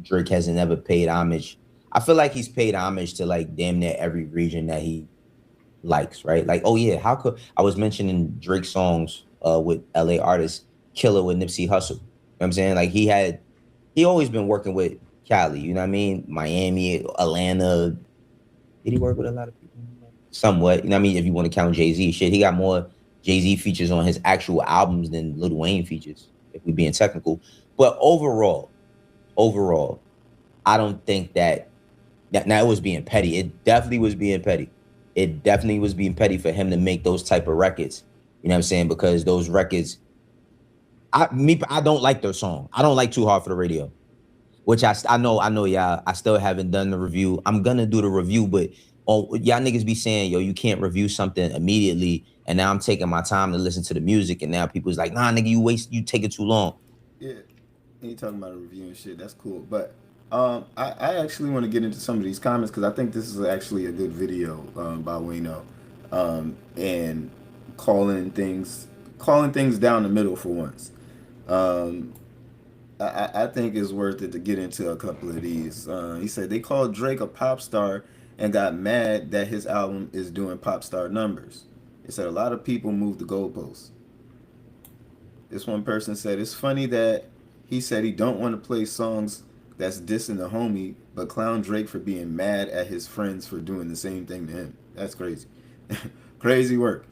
Drake hasn't ever paid homage. I feel like he's paid homage to like damn near every region that he likes, right? Like, oh yeah, how could I was mentioning Drake songs with LA artists, Killer with Nipsey Hussle. You know what I'm saying? Like he always been working with Cali, you know what I mean? Miami, Atlanta. Did he work with a lot of people? Somewhat, you know what I mean? If you want to count Jay-Z, shit, he got more Jay-Z features on his actual albums than Lil Wayne features, if we being technical. But overall, I don't think that Now it was being petty. It definitely was being petty. It definitely was being petty for him to make those type of records. You know what I'm saying? Because those records, I don't like their song. I don't like Too Hard for the Radio, which I know y'all. I still haven't done the review. I'm gonna do the review, but y'all niggas be saying, yo, you can't review something immediately, and now I'm taking my time to listen to the music, and now people's like, nah, nigga, you taking too long. Yeah, you talking about a review and shit. That's cool, but I actually want to get into some of these comments because I think this is actually a good video by Wayno, and calling things down the middle for once. I think it's worth it to get into a couple of these. He said they called Drake a pop star and got mad that his album is doing pop star numbers. He said a lot of people moved the goalposts. This one person said it's funny that he said he don't want to play songs that's dissing the homie, but clown Drake for being mad at his friends for doing the same thing to him. That's crazy. Crazy work.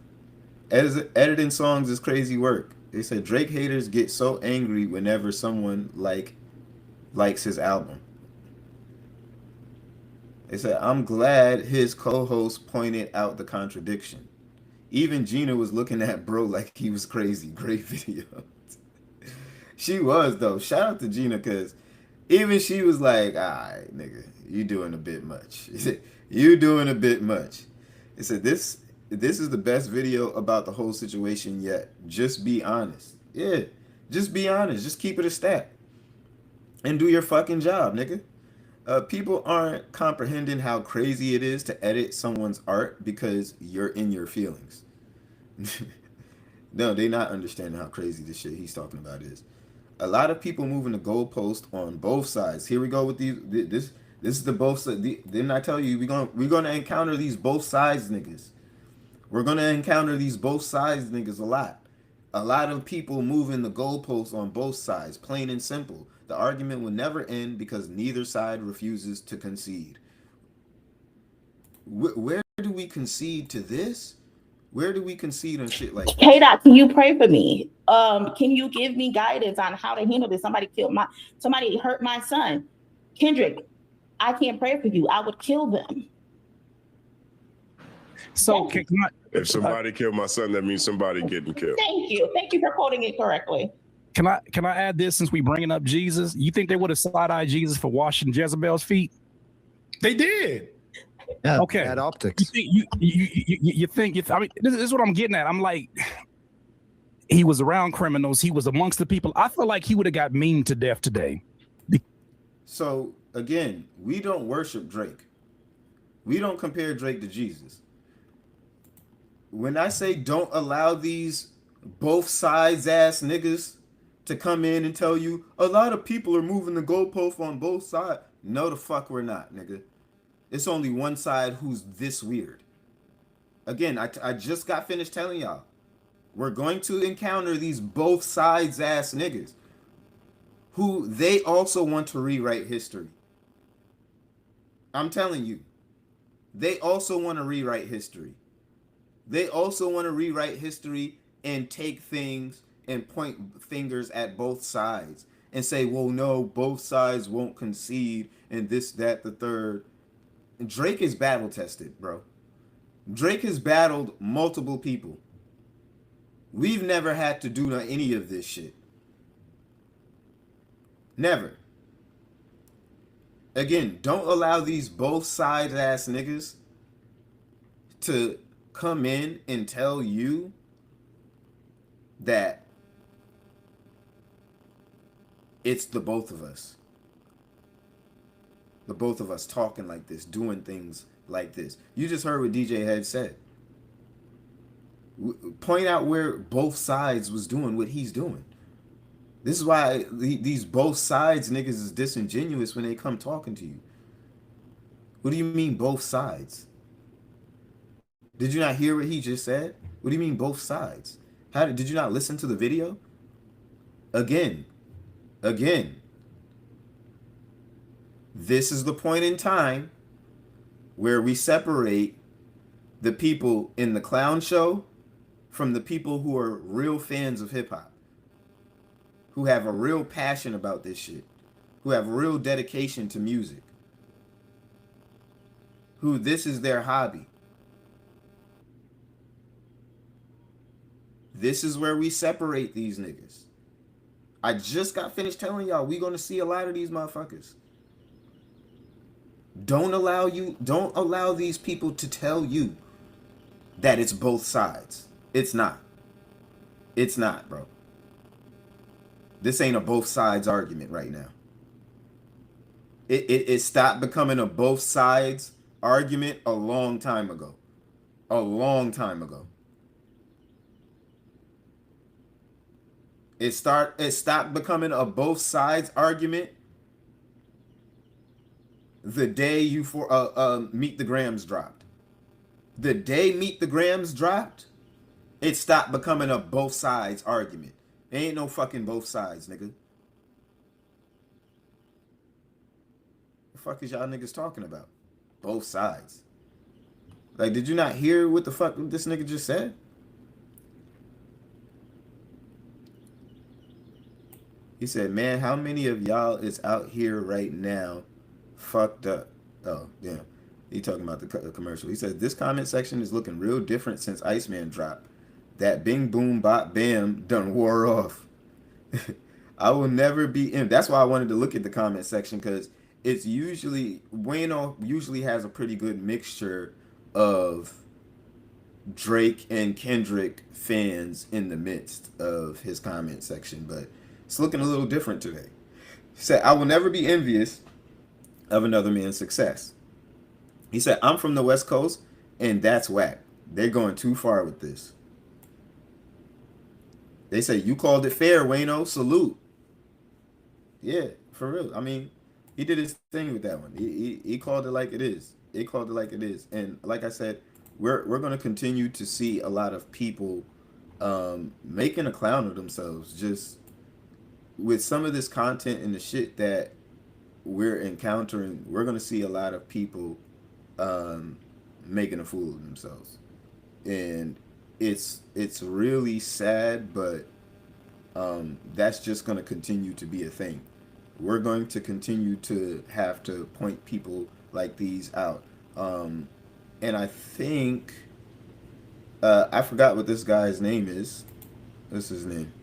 Editing songs is crazy work. They said Drake haters get so angry whenever someone likes his album. They said I'm glad his co-host pointed out the contradiction. Even Gina was looking at bro like he was crazy. Great video. She was though. Shout out to Gina because even she was like, all right, nigga, you doing a bit much. You doing a bit much. It said this is the best video about the whole situation yet. Just be honest. Yeah, just be honest. Just keep it a stat. And do your fucking job, nigga. People aren't comprehending how crazy it is to edit someone's art because you're in your feelings. No, they not understanding how crazy this shit he's talking about is. A lot of people moving the goalpost on both sides. Here we go with these. This is the both sides. Didn't I tell you we're gonna encounter these both sides niggas? We're gonna encounter these both sides niggas a lot. A lot of people moving the goalposts on both sides, plain and simple. The argument will never end because neither side refuses to concede. Where do we concede to this? Where do we concede on shit like this? K-Dot, can you pray for me? Can you give me guidance on how to handle this? Somebody hurt my son. Kendrick, I can't pray for you. I would kill them. So if somebody killed my son, that means somebody getting killed. Thank you. Thank you for quoting it correctly. Can I add this since we bringing up Jesus? You think they would have side-eyed Jesus for washing Jezebel's feet? They did. Yeah, okay. Bad optics. You think? I mean, this is what I'm getting at. I'm like, he was around criminals. He was amongst the people. I feel like he would have got memed to death today. So again, we don't worship Drake. We don't compare Drake to Jesus. When I say don't allow these both sides ass niggas to come in and tell you a lot of people are moving the goalpost on both sides. No, the fuck we're not, nigga. It's only one side who's this weird. Again, I just got finished telling y'all. We're going to encounter these both sides ass niggas who they also want to rewrite history. I'm telling you. They also want to rewrite history. They also want to rewrite history and take things and point fingers at both sides and say, well, no, both sides won't concede and this, that, the third. Drake is battle tested, bro. Drake has battled multiple people. We've never had to do any of this shit. Never. Again, don't allow these both sides ass niggas to come in and tell you that it's the both of us. The both of us talking like this, doing things like this. You just heard what DJ Head said. Point out where both sides was doing what he's doing. This is why these both sides niggas is disingenuous when they come talking to you. What do you mean both sides? Did you not hear what he just said? What do you mean both sides? Did you not listen to the video? Again. This is the point in time where we separate the people in the clown show from the people who are real fans of hip hop, who have a real passion about this shit, who have real dedication to music. who this is their hobby. This is where we separate these niggas. I just got finished telling y'all we gonna see a lot of these motherfuckers. Don't allow these people to tell you that it's both sides. It's not. It's not, bro. This ain't a both sides argument right now. It stopped becoming a both sides argument a long time ago. A long time ago. It stopped becoming a both sides argument the day Meet the Grams dropped. The day Meet the Grams dropped, it stopped becoming a both sides argument. There ain't no fucking both sides, nigga. The fuck is y'all niggas talking about? Both sides. Like, did you not hear what the fuck this nigga just said? He said, man, how many of y'all is out here right now fucked up? Oh, damn. He talking about the commercial. He said, this comment section is looking real different since Iceman dropped. That bing, boom, bop, bam done wore off. I will never be in. That's why I wanted to look at the comment section, because it's usually, Wayno usually has a pretty good mixture of Drake and Kendrick fans in the midst of his comment section, but it's looking a little different today. He said, I will never be envious of another man's success. He said, I'm from the West Coast, and that's whack. They're going too far with this. They say, you called it fair, Wayno. Salute. Yeah, for real. I mean, he did his thing with that one. He called it like it is. He called it like it is. And like I said, we're going to continue to see a lot of people making a clown of themselves just with some of this content and the shit that we're encountering. We're going to see a lot of people making a fool of themselves. And it's really sad, but that's just going to continue to be a thing. We're going to continue to have to point people like these out. And I think I forgot what this guy's name is. What's his name?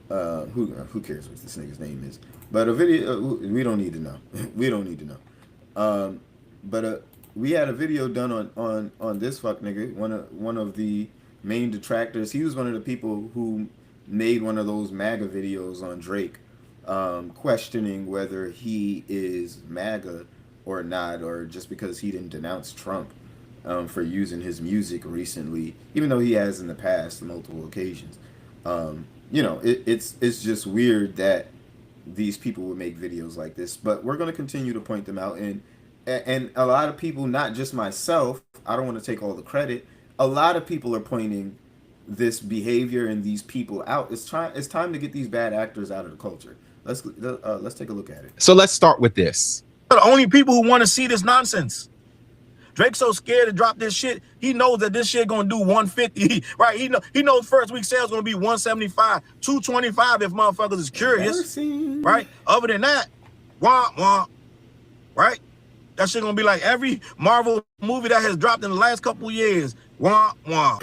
Who cares what this nigga's name is? But a video, we don't need to know. We don't need to know. But we had a video done on this fuck nigga, one of the main detractors. He was one of the people who made one of those MAGA videos on Drake, questioning whether he is MAGA or not, or just because he didn't denounce Trump for using his music recently, even though he has in the past multiple occasions. You know, it's just weird that these people would make videos like this, but we're going to continue to point them out. And a lot of people, not just myself, I don't want to take all the credit, a lot of people are pointing this behavior and these people out. It's time to get these bad actors out of the culture. Let's take a look at it. So let's start with this. The only people who want to see this nonsense. Drake's so scared to drop this shit. He knows that this shit gonna do 150, right? He knows first week sales gonna be 175, 225 if motherfuckers is curious, right? Other than that, wah wah, right? That shit gonna be like every Marvel movie that has dropped in the last couple years. Wah wah.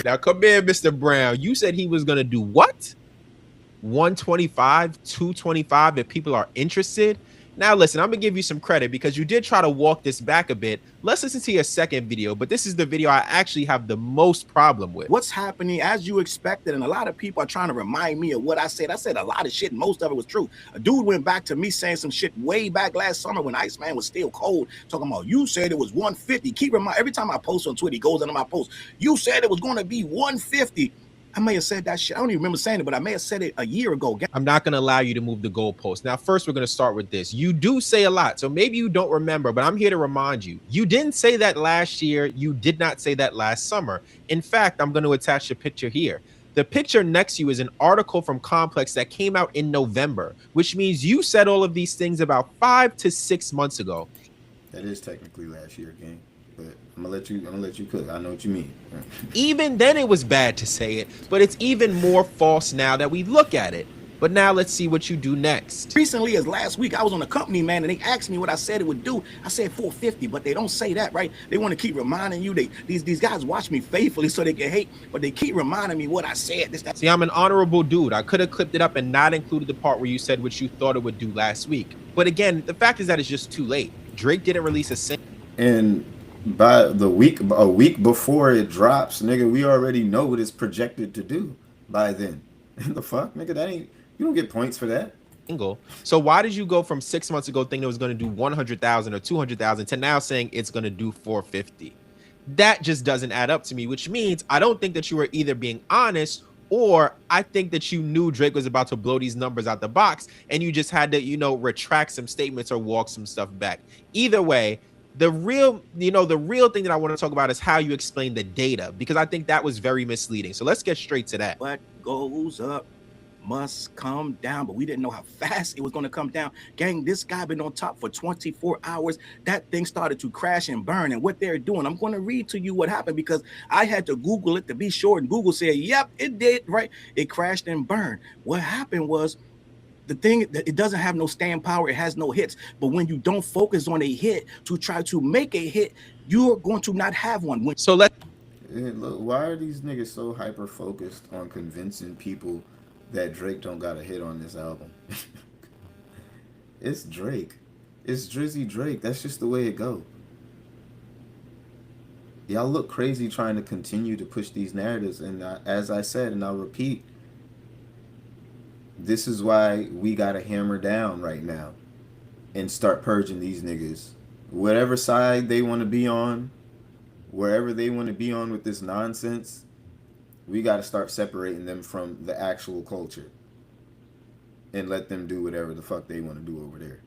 Now come here, Mr. Brown. You said he was gonna do what? 125, 225 if people are interested. Now listen, I'm gonna give you some credit because you did try to walk this back a bit. Let's listen to your second video, but this is the video I actually have the most problem with. What's happening as you expected, and a lot of people are trying to remind me of what I said. I said a lot of shit, most of it was true. A dude went back to me saying some shit way back last summer when Iceman was still cold, talking about, you said it was 150. Keep in mind, every time I post on Twitter, he goes under my post, you said it was going to be 150. I may have said that shit. I don't even remember saying it, but I may have said it a year ago. I'm not going to allow you to move the goalpost. Now, first, we're going to start with this. You do say a lot, so maybe you don't remember, but I'm here to remind you. You didn't say that last year. You did not say that last summer. In fact, I'm going to attach a picture here. The picture next to you is an article from Complex that came out in November, which means you said all of these things about 5 to 6 months ago. That is technically last year, gang. But I'm gonna let you cook. I know what you mean. Even then it was bad to say it, but it's even more false now that we look at it. But now let's see what you do next. Recently as last week, I was on a company, man, and they asked me what I said it would do. I said 450, but they don't say that, right? They want to keep reminding you. These guys watch me faithfully so they can hate, but they keep reminding me what I said. See, I'm an honorable dude. I could have clipped it up and not included the part where you said what you thought it would do last week. But again, the fact is that it's just too late. Drake didn't release a single. And by a week before it drops, nigga, we already know what it's projected to do by then. And the fuck, nigga, that ain't, you don't get points for that. So why did you go from 6 months ago thinking it was going to do 100,000 or 200,000 to now saying it's going to do 450? That just doesn't add up to me, which means I don't think that you were either being honest, or I think that you knew Drake was about to blow these numbers out the box and you just had to, you know, retract some statements or walk some stuff back. Either way, the real thing that I want to talk about is how you explain the data, because I think that was very misleading. So let's get straight to that. What goes up must come down, but we didn't know how fast it was going to come down. Gang, this guy been on top for 24 hours. That thing started to crash and burn, and what they're doing, I'm going to read to you what happened because I had to Google it to be sure, and Google said, yep, it did, right? It crashed and burned. What happened was, the thing, it doesn't have no staying power. It has no hits. But when you don't focus on a hit to try to make a hit, you're going to not have one. So look, why are these niggas so hyper focused on convincing people that Drake don't got a hit on this album? It's Drake. It's Drizzy Drake. That's just the way it go. Y'all look crazy trying to continue to push these narratives. And as I said, and I'll repeat, this is why we got to hammer down right now and start purging these niggas. Whatever side they want to be on, wherever they want to be on with this nonsense, we got to start separating them from the actual culture and let them do whatever the fuck they want to do over there.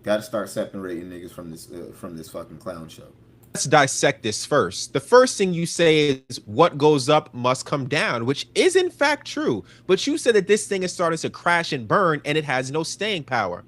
Got to start separating niggas from this fucking clown show. Let's dissect this first. The first thing you say is what goes up must come down, which is in fact true. But you said that this thing is starting to crash and burn and it has no staying power.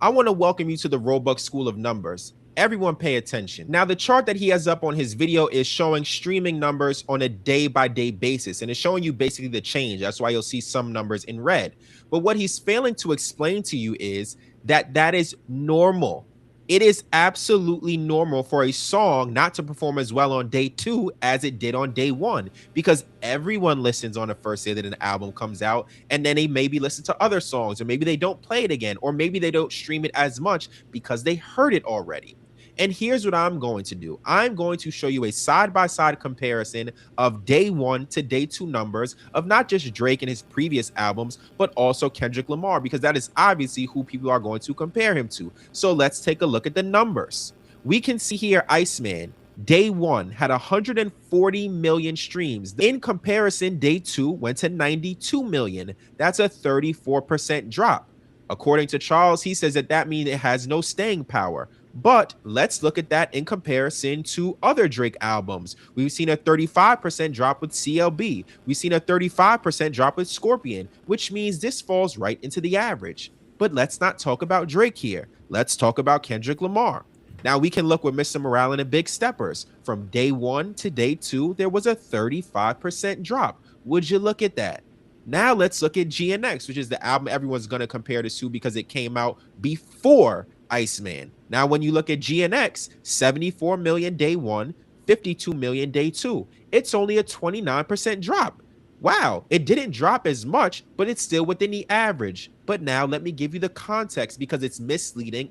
I want to welcome you to the Robux School of Numbers. Everyone pay attention. Now, the chart that he has up on his video is showing streaming numbers on a day-by-day basis, and it's showing you basically the change. That's why you'll see some numbers in red. But what he's failing to explain to you is that that is normal. It is absolutely normal for a song not to perform as well on day 2 as it did on day 1, because everyone listens on the first day that an album comes out, and then they maybe listen to other songs, or maybe they don't play it again, or maybe they don't stream it as much because they heard it already. And here's what I'm going to do. I'm going to show you a side-by-side comparison of day 1 to day 2 numbers of not just Drake and his previous albums, but also Kendrick Lamar, because that is obviously who people are going to compare him to. So let's take a look at the numbers. We can see here Iceman, day 1 had 140 million streams. In comparison, day 2 went to 92 million. That's a 34% drop. According to Charles, he says that means it has no staying power. But let's look at that in comparison to other Drake albums. We've seen a 35% drop with CLB. We've seen a 35% drop with Scorpion, which means this falls right into the average. But let's not talk about Drake here. Let's talk about Kendrick Lamar. Now we can look with Mr. Morale and the Big Steppers. From day 1 to day 2, there was a 35% drop. Would you look at that? Now let's look at GNX, which is the album everyone's going to compare this to because it came out before Iceman. Now, when you look at GNX, 74 million day 1, 52 million day 2. It's only a 29% drop. Wow, it didn't drop as much, but it's still within the average. But now let me give you the context because it's misleading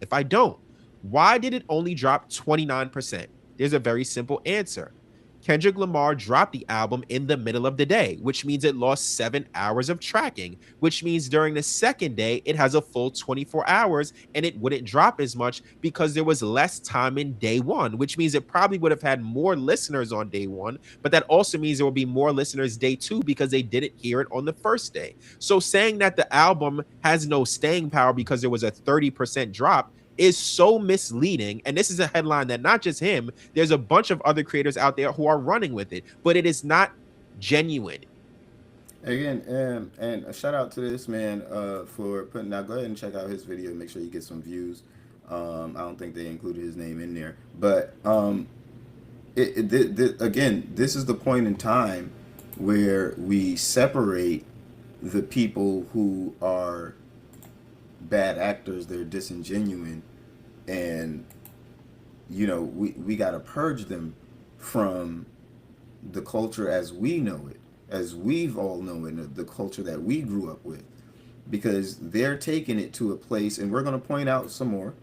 if I don't. Why did it only drop 29%? There's a very simple answer. Kendrick Lamar dropped the album in the middle of the day, which means it lost 7 hours of tracking, which means during the second day, it has a full 24 hours and it wouldn't drop as much because there was less time in day 1, which means it probably would have had more listeners on day 1, but that also means there will be more listeners day 2 because they didn't hear it on the first day. So saying that the album has no staying power because there was a 30% drop is so misleading. And this is a headline that not just him, there's a bunch of other creators out there who are running with it, but it is not genuine. Again, and a shout out to this man for putting out. Go ahead and check out his video. Make sure you get some views. I don't think they included his name in there, but again, this is the point in time where we separate the people who are bad actors, they're disingenuous, and we got to purge them from the culture as we know it, as we've all known the culture that we grew up with, because they're taking it to a place, and we're going to point out some more.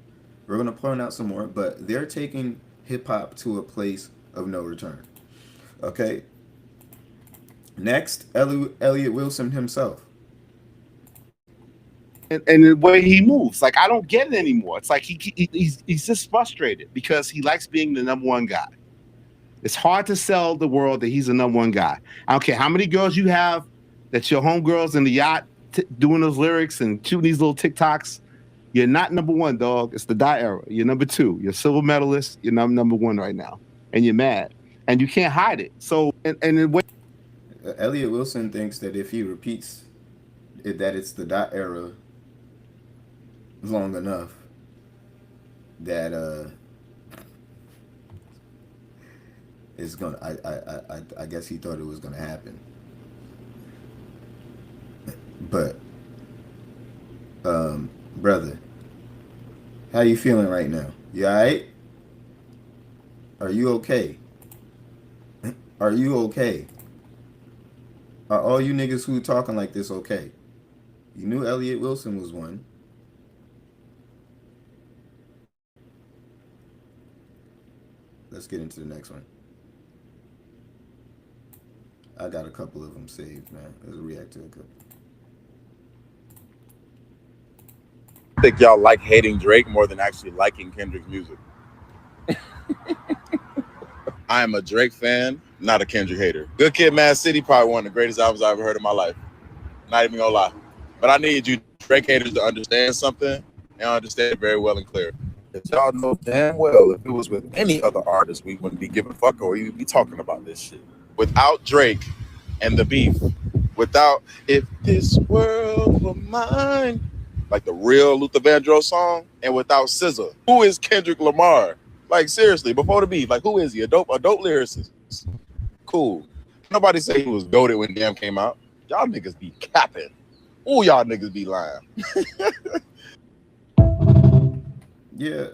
We're going to point out some more, but they're taking hip hop to a place of no return. Okay. Next, Elliot Wilson himself. And the way he moves, like I don't get it anymore. It's like he's just frustrated because he likes being the number one guy. It's hard to sell the world that he's the number one guy. I don't care how many girls you have, that's your homegirls in the yacht doing those lyrics and shooting these little TikToks. You're not number one, dog. It's the die era. You're number two. You're silver medalist. You're number one right now, and you're mad, and you can't hide it. So, and in way, Elliot Wilson thinks that if he repeats it, that it's the dot era long enough, that it's gonna. I guess he thought it was gonna happen, but brother, how you feeling right now? You all right? Are you okay? Are you okay? Are all you niggas who talking like this okay? You knew Elliot Wilson was one. Let's get into the next one. I got a couple of them saved, man. Let's react to a couple. I think y'all like hating Drake more than actually liking Kendrick's music. I am a Drake fan, not a Kendrick hater. Good Kid, Mad City, probably one of the greatest albums I've ever heard in my life. Not even gonna lie. But I need you Drake haters to understand something, and understand it very well and clear. Because y'all know damn well if it was with any other artist, we wouldn't be giving a fuck or we'd be talking about this shit. Without Drake and the beef, without If This World Were Mine, like the real Luther Vandross song, and without SZA, who is Kendrick Lamar? Like seriously, before the beef, like who is he? A dope lyricist. Cool. Nobody say he was goated when Damn came out. Y'all niggas be capping. Ooh, y'all niggas be lying. Yeah,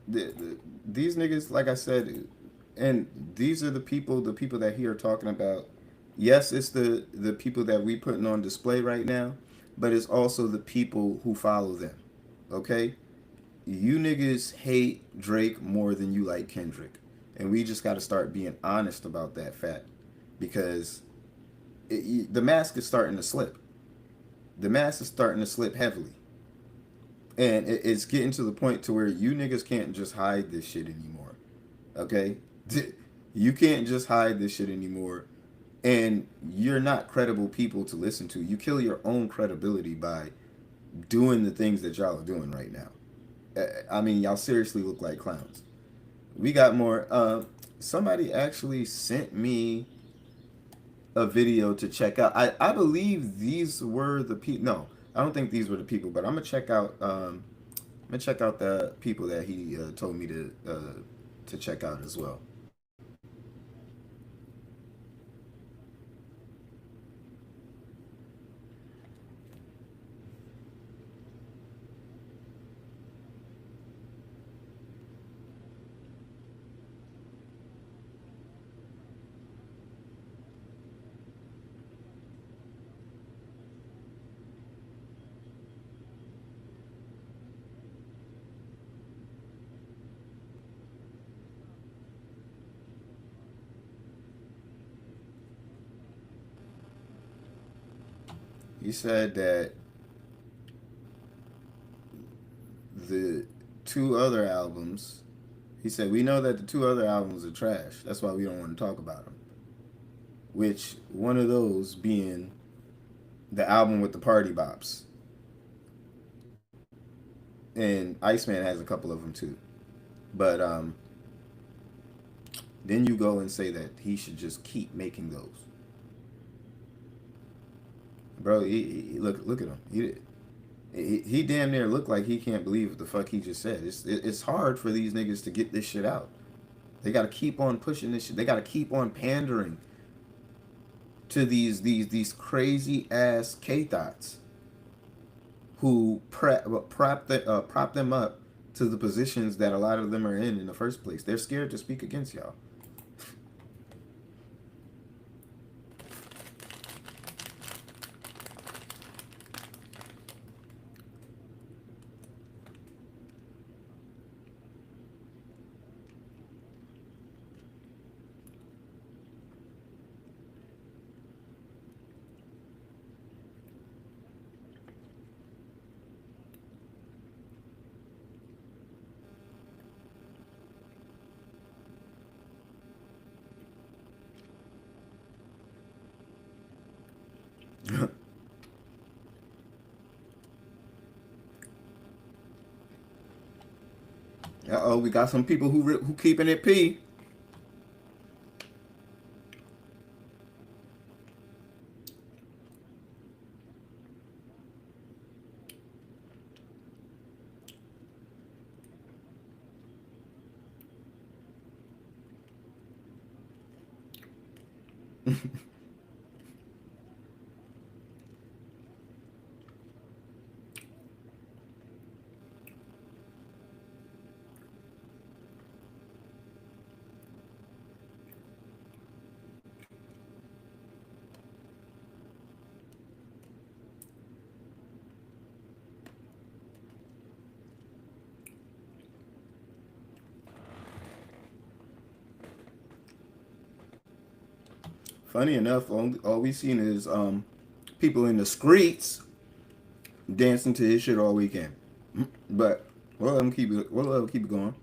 these niggas, like I said, and these are the people that he are talking about. Yes, it's the people that we putting on display right now, but it's also the people who follow them. Okay? You niggas hate Drake more than you like Kendrick. And we just got to start being honest about that fact, because the mask is starting to slip. The mask is starting to slip heavily. And it's getting to the point to where you niggas can't just hide this shit anymore. Okay? You can't just hide this shit anymore. And you're not credible people to listen to. You kill your own credibility by doing the things that y'all are doing right now. I mean, y'all seriously look like clowns. We got more. Somebody actually sent me a video to check out. I believe these were the people. No, I don't think these were the people. But I'm gonna check out. The people that he told me to check out as well. He said that the two other albums, he said, we know that the two other albums are trash. That's why we don't want to talk about them. Which, one of those being the album with the party bops. And Iceman has a couple of them too. But then you go and say that he should just keep making those. Bro, look at him. He damn near looked like he can't believe what the fuck he just said. It's hard for these niggas to get this shit out. They got to keep on pushing this shit. They got to keep on pandering. to these crazy ass K thoughts who prop them up to the positions that a lot of them are in the first place. They're scared to speak against y'all. Uh-oh, we got some people who keeping it P. Funny enough, all we seen is people in the streets dancing to his shit all weekend. But we'll let them keep it. We'll let them keep it going.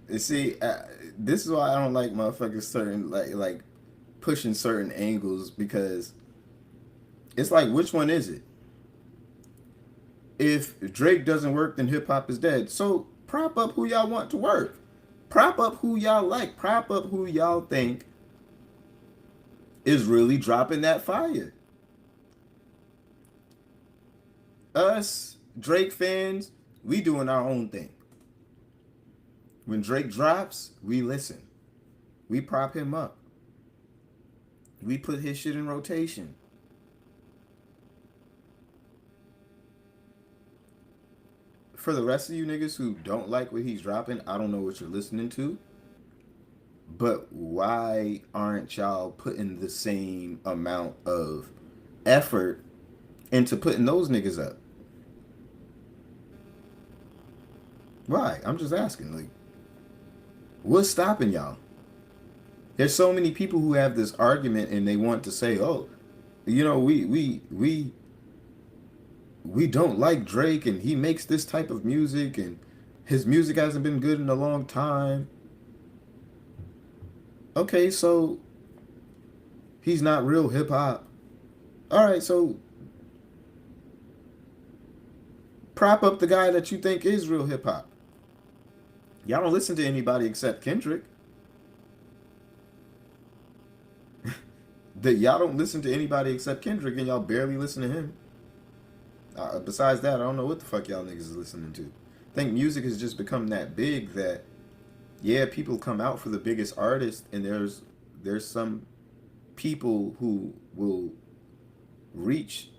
You see, this is why I don't like motherfuckers certain like pushing certain angles, because it's like, which one is it? If Drake doesn't work, then hip hop is dead. So prop up who y'all want to work. Prop up who y'all like. Prop up who y'all think is really dropping that fire. Us Drake fans, we doing our own thing. When Drake drops, we listen. We prop him up. We put his shit in rotation. For the rest of you niggas who don't like what he's dropping, I don't know what you're listening to. But why aren't y'all putting the same amount of effort into putting those niggas up? Why? I'm just asking. Like, what's stopping y'all? There's so many people who have this argument and they want to say, "Oh, you know, we don't like Drake and he makes this type of music and his music hasn't been good in a long time." Okay, so he's not real hip hop. All right, so prop up the guy that you think is real hip hop. Y'all don't listen to anybody except Kendrick. Y'all don't listen to anybody except Kendrick, and y'all barely listen to him. Besides that, I don't know what the fuck y'all niggas is listening to. I think music has just become that big that, yeah, people come out for the biggest artist, and there's some people who will reach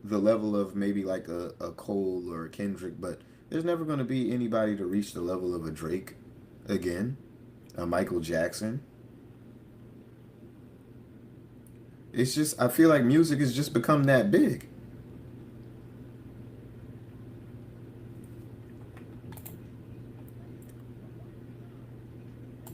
the level of maybe like a Cole or a Kendrick, but there's never going to be anybody to reach the level of a Drake again, a Michael Jackson. It's just, I feel like music has just become that big.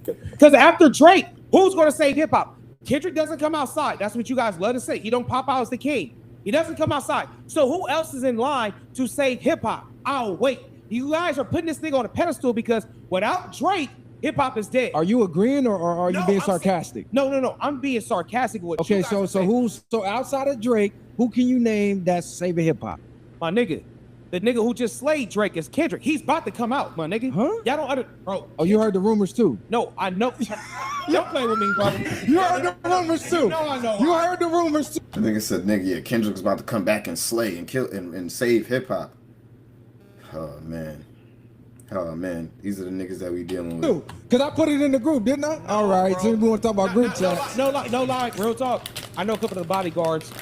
Because after Drake, who's going to save hip hop? Kendrick doesn't come outside. That's what you guys love to say. He don't pop out as the king. He doesn't come outside. So who else is in line to save hip hop? I'll wait. You guys are putting this thing on a pedestal because without Drake, hip hop is dead. Are you agreeing or are you being sarcastic? No. I'm being sarcastic with okay, so outside of Drake, who can you name that's saving hip hop? My nigga. The nigga who just slayed Drake is Kendrick. He's about to come out, my nigga. Huh? Y'all don't bro. Oh, you heard the rumors too? No, I know. Don't play with me, bro. You heard the rumors too. No, I know. You heard the rumors too. I think it said, nigga, yeah, Kendrick's about to come back and slay and kill and save hip hop. Oh man. These are the niggas that we dealing with. Because I put it in the group, didn't I? All right, so we want to talk about group chat. No lie, real talk. I know a couple of the bodyguards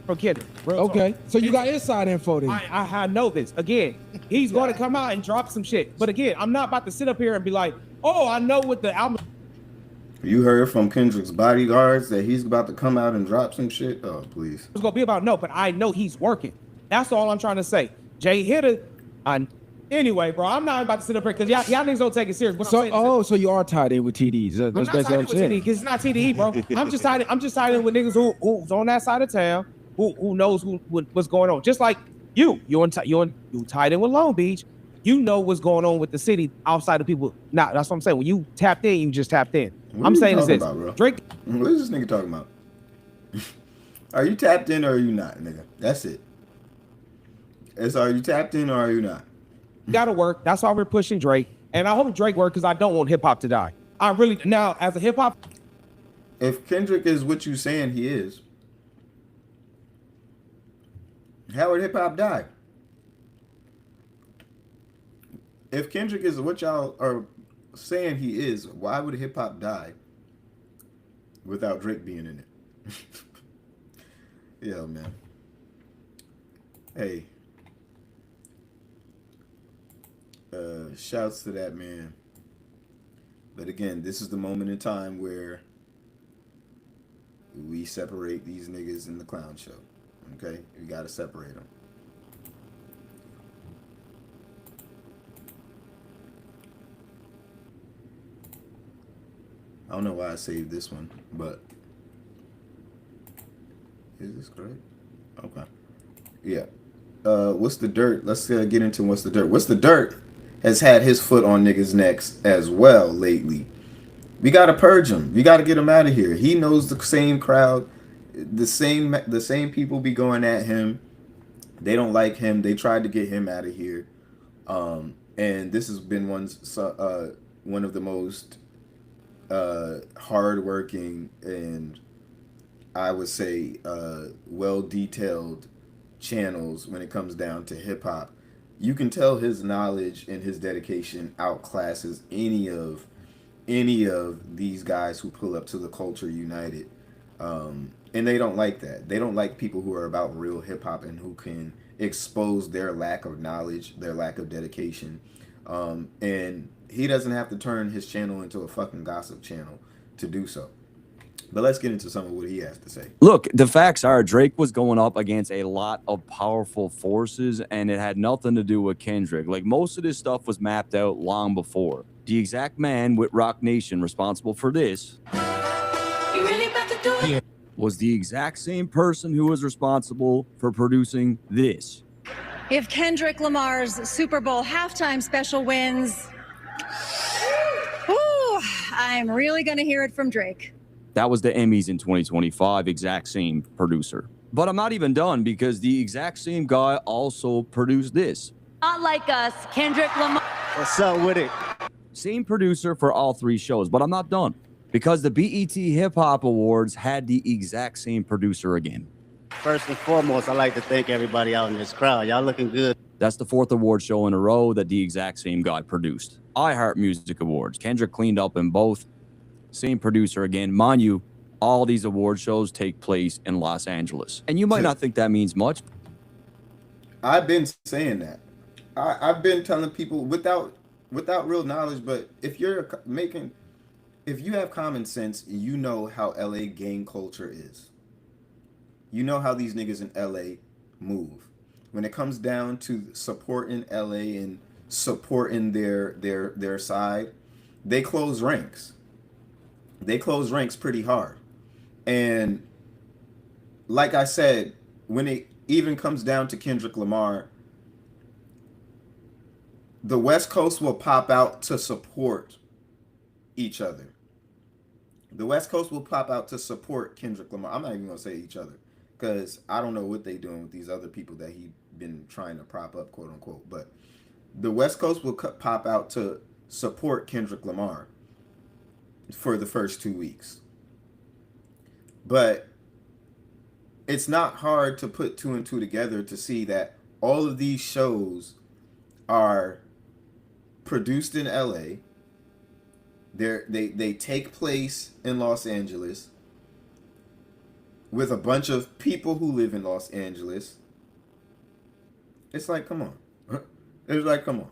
from Kendrick. Okay, so you got inside info then. I know this. Again, he's going to come out and drop some shit. But again, I'm not about to sit up here and be like, oh, I know what the album. You heard from Kendrick's bodyguards that he's about to come out and drop some shit? Oh, please. It's going to be about no, but I know he's working. That's all I'm trying to say. Jay Hitter, anyway, bro, I'm not about to sit up here because y'all niggas don't take it serious. So you are tied in with TDs. That's basically what I'm saying. Because it's not TDE, bro. I'm just tied in with niggas who's on that side of town, who knows what's going on. Just like you tied in with Long Beach. You know what's going on with the city outside of people. Nah, that's what I'm saying. When you tapped in, you just tapped in. I'm saying is this. Drake. What is this nigga talking about? Are you tapped in or are you not, nigga? That's it. Are you tapped in or are you not? Gotta work. That's why we're pushing Drake. And I hope Drake works because I don't want hip hop to die. I really, now as a hip hop. If Kendrick is what you saying he is, how would hip hop die? If Kendrick is what y'all are saying he is, why would hip hop die without Drake being in it? Yeah, man. Hey. Shouts to that man. But again, this is the moment in time where we separate these niggas in the clown show. Okay? We gotta separate them. I don't know why I saved this one, but is this correct? Okay. Yeah. What's the dirt? Let's get into what's the dirt. What's the dirt has had his foot on niggas' necks as well lately. We gotta purge him. We gotta get him out of here. He knows the same crowd, the same people be going at him. They don't like him. They tried to get him out of here. And this has been one of the most hardworking and I would say well-detailed channels when it comes down to hip-hop. You can tell his knowledge and his dedication outclasses any of these guys who pull up to the Culture United. And they don't like that. They don't like people who are about real hip-hop and who can expose their lack of knowledge, their lack of dedication. And he doesn't have to turn his channel into a fucking gossip channel to do so. But let's get into some of what he has to say. Look, the facts are Drake was going up against a lot of powerful forces, and it had nothing to do with Kendrick. Like, most of this stuff was mapped out long before. The exact man with Rock Nation responsible for this was the exact same person who was responsible for producing this. If Kendrick Lamar's Super Bowl halftime special wins, I'm really going to hear it from Drake. That was the Emmys in 2025, exact same producer. But I'm not even done because the exact same guy also produced this. Not like us, Kendrick Lamar. What's up with it? Same producer for all 3 shows, but I'm not done because the BET Hip Hop Awards had the exact same producer again. First and foremost, I'd like to thank everybody out in this crowd. Y'all looking good. That's the 4th award show in a row that the exact same guy produced. iHeart Music Awards. Kendrick cleaned up in both. Same producer again. Mind you, all these award shows take place in Los Angeles. And you might not think that means much. I've been saying that. I've been telling people without real knowledge, but if you have common sense, you know how LA gang culture is. You know how these niggas in LA move. When it comes down to supporting LA and supporting their side, they close ranks. They close ranks pretty hard. And like I said, when it even comes down to Kendrick Lamar, the West Coast will pop out to support each other. The West Coast will pop out to support Kendrick Lamar. I'm not even going to say each other because I don't know what they're doing with these other people that he's been trying to prop up, quote unquote. But the West Coast will pop out to support Kendrick Lamar for the first 2 weeks. But it's not hard to put 2 and 2 together to see that all of these shows are produced in LA. They take place in Los Angeles with a bunch of people who live in Los Angeles. It's like, come on. It's like, come on.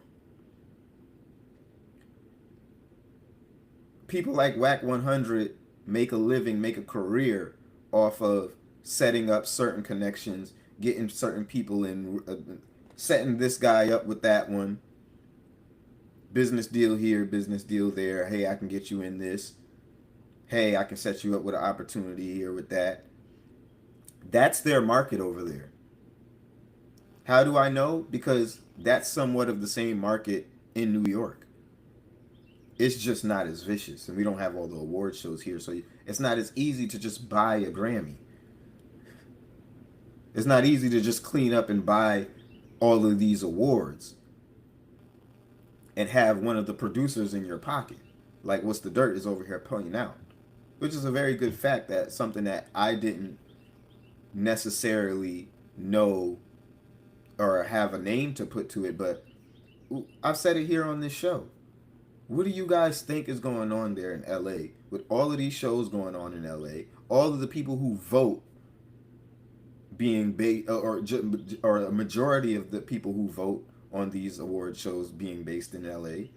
People like Whack 100 make a living, make a career off of setting up certain connections, getting certain people in, setting this guy up with that one. Business deal here, business deal there. Hey, I can get you in this. Hey, I can set you up with an opportunity here with that. That's their market over there. How do I know? Because that's somewhat of the same market in New York. It's just not as vicious, and we don't have all the award shows here, so it's not as easy to just buy a Grammy. It's not easy to just clean up and buy all of these awards and have one of the producers in your pocket. Like What's the Dirt is over here pointing out, which is a very good fact, that something that I didn't necessarily know or have a name to put to it, but I've said it here on this show. What do you guys think is going on there in LA with all of these shows going on in LA? All of the people who vote being or a majority of the people who vote on these award shows being based in LA,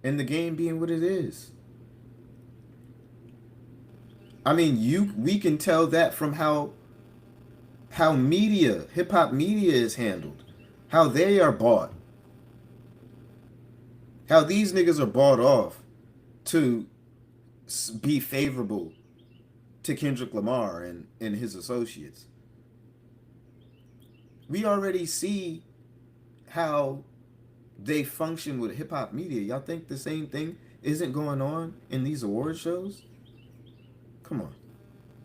and the game being what it is. I mean, we can tell that from how media, hip hop media is handled, how they are bought. How these niggas are bought off to be favorable to Kendrick Lamar and his associates. We already see how they function with hip-hop media. Y'all think the same thing isn't going on in these award shows? Come on.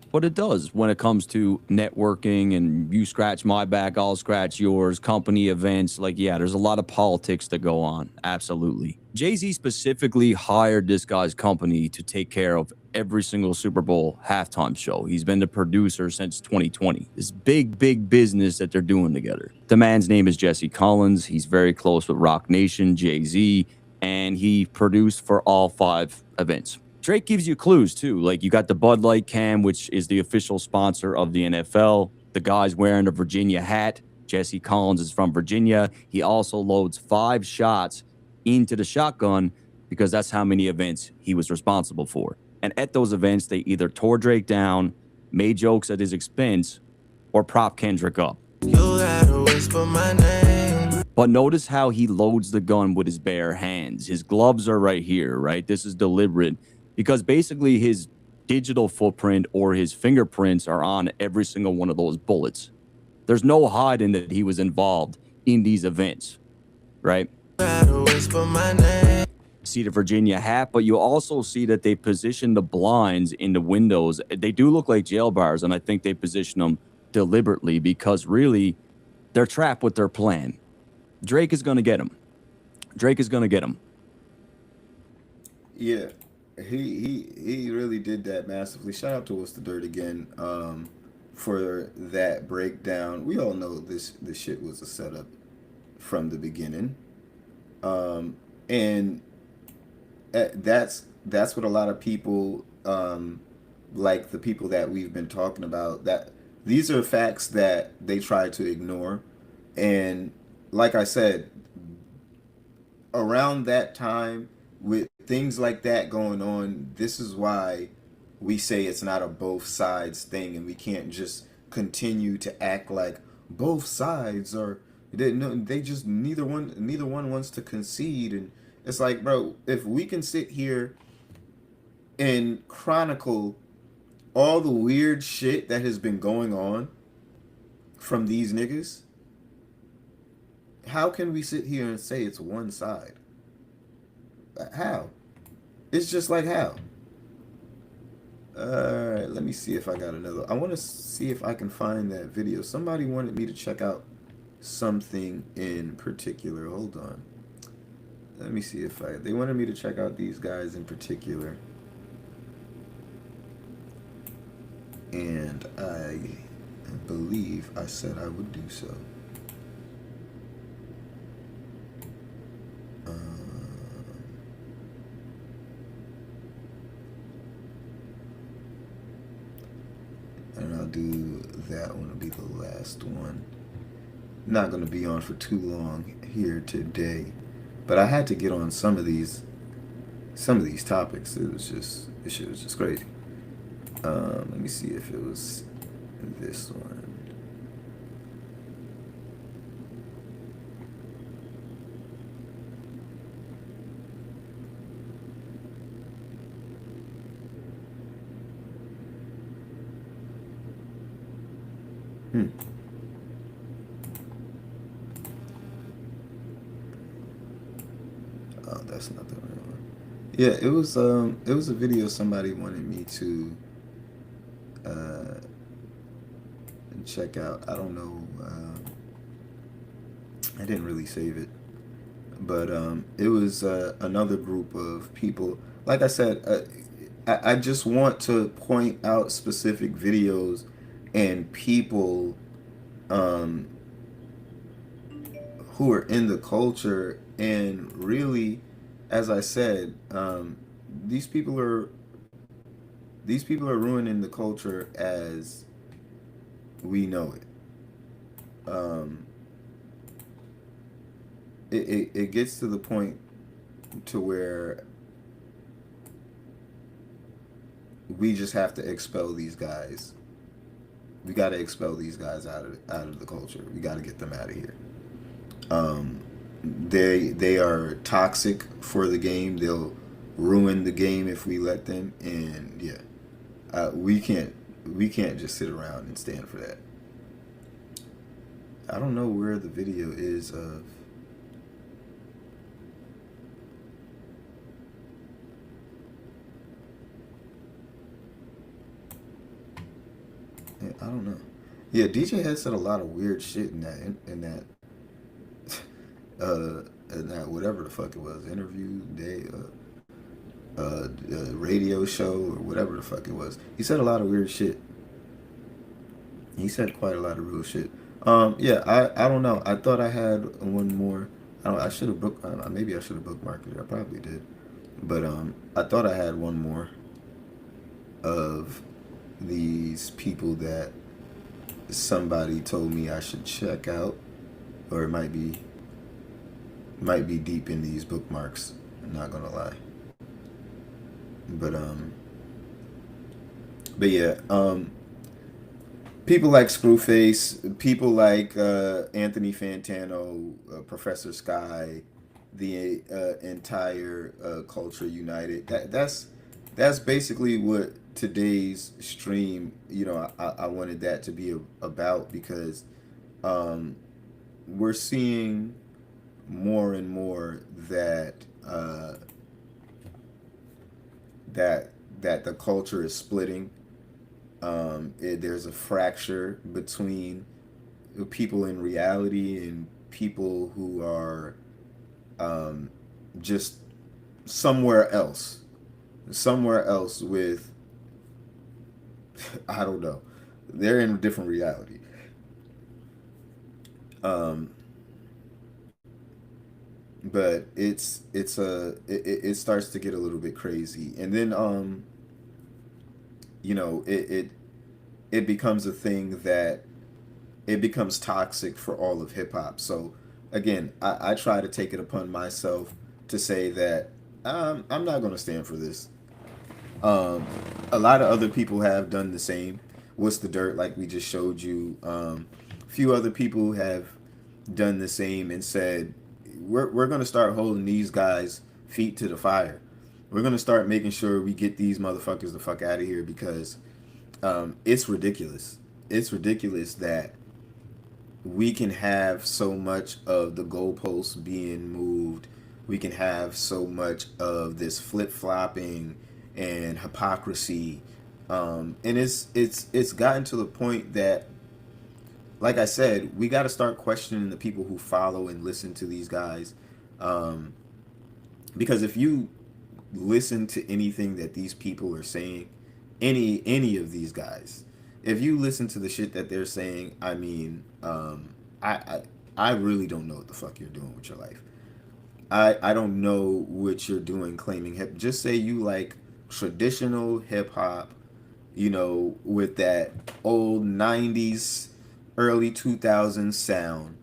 But it does when it comes to networking and you scratch my back, I'll scratch yours, company events. Like, yeah, there's a lot of politics that go on. Absolutely. Jay-Z specifically hired this guy's company to take care of every single Super Bowl halftime show. He's been the producer since 2020. This big, big business that they're doing together. The man's name is Jesse Collins. He's very close with Rock Nation, Jay-Z, and he produced for all 5 events. Drake gives you clues too. Like, you got the Bud Light can, which is the official sponsor of the NFL. The guy's wearing a Virginia hat. Jesse Collins is from Virginia. He also loads 5 shots into the shotgun because that's how many events he was responsible for. And at those events, they either tore Drake down, made jokes at his expense, or prop Kendrick up. You gotta whisper my name. But notice how he loads the gun with his bare hands. His gloves are right here, right? This is deliberate. Because basically his digital footprint or his fingerprints are on every single one of those bullets. There's no hiding that he was involved in these events, right? seat of Virginia hat, but you also see that they position the blinds in the windows. They do look like jail bars, and I think they position them deliberately because really they're trapped with their plan. Drake is going to get him. Drake is going to get him. Yeah, he really did that massively. Shout out to What's the Dirt again, for that breakdown. We all know this shit was a setup from the beginning, and that's what a lot of people, like the people that we've been talking about, that these are facts that they try to ignore, and like I said, around that time with things like that going on, this is why we say it's not a both sides thing, and we can't just continue to act like both sides are they just neither one wants to concede. And it's like, bro, if we can sit here and chronicle all the weird shit that has been going on from these niggas, how can we sit here and say it's one side? How? It's just like how? Alright, let me see if I got another. I want to see if I can find that video. Somebody wanted me to check out something in particular. Hold on. Let me see if they wanted me to check out these guys in particular. And I believe I said I would do so. And I'll do that one. Will be the last one. Not going to be on for too long here today, but I had to get on some of these topics. This shit was just crazy. Let me see if it was this one. Oh, that's not the right one. Yeah, it was a video somebody wanted me to check out. I don't know. I didn't really save it, but it was another group of people. Like I said, I just want to point out specific videos and people who are in the culture, and really, as I said, these people are ruining the culture as we know it. It gets to the point to where we just have to expel these guys. We got to expel these guys out of the culture. We got to get them out of here. They are toxic for the game. They'll ruin the game if we let them. And yeah, we can't just sit around and stand for that. I don't know where the video is of. I don't know. Yeah, DJ had said a lot of weird shit in that whatever the fuck it was, interview day, radio show or whatever the fuck it was. He said a lot of weird shit. He said quite a lot of real shit. Yeah, I don't know. I thought I had one more. I should have maybe I should have bookmarked it. I probably did, but I thought I had one more of these people that somebody told me I should check out, or it might be deep in these bookmarks. I'm not gonna lie, but yeah, people like Screwface, people like Anthony Fantano, Professor Sky, the entire Culture United. That's basically what today's stream, I wanted that to be about, because we're seeing more and more that that the culture is splitting. There's a fracture between people in reality and people who are just somewhere else, with I don't know. They're in a different reality. Um, but it starts to get a little bit crazy, and then it becomes a thing that it becomes toxic for all of hip hop. So again, I try to take it upon myself to say that I'm not going to stand for this. A lot of other people have done the same. What's the dirt? Like we just showed you. A few other people have done the same and said, we're going to start holding these guys' feet to the fire. We're going to start making sure we get these motherfuckers the fuck out of here because it's ridiculous. It's ridiculous that we can have so much of the goalposts being moved. We can have so much of this flip flopping and hypocrisy, and it's gotten to the point that, like I said, we got to start questioning the people who follow and listen to these guys, because if you listen to anything that these people are saying, any of these guys, if you listen to the shit that they're saying, I mean, I really don't know what the fuck you're doing with your life. I don't know what you're doing claiming hip. Just say you like traditional hip hop, with that old 90s, early 2000s sound,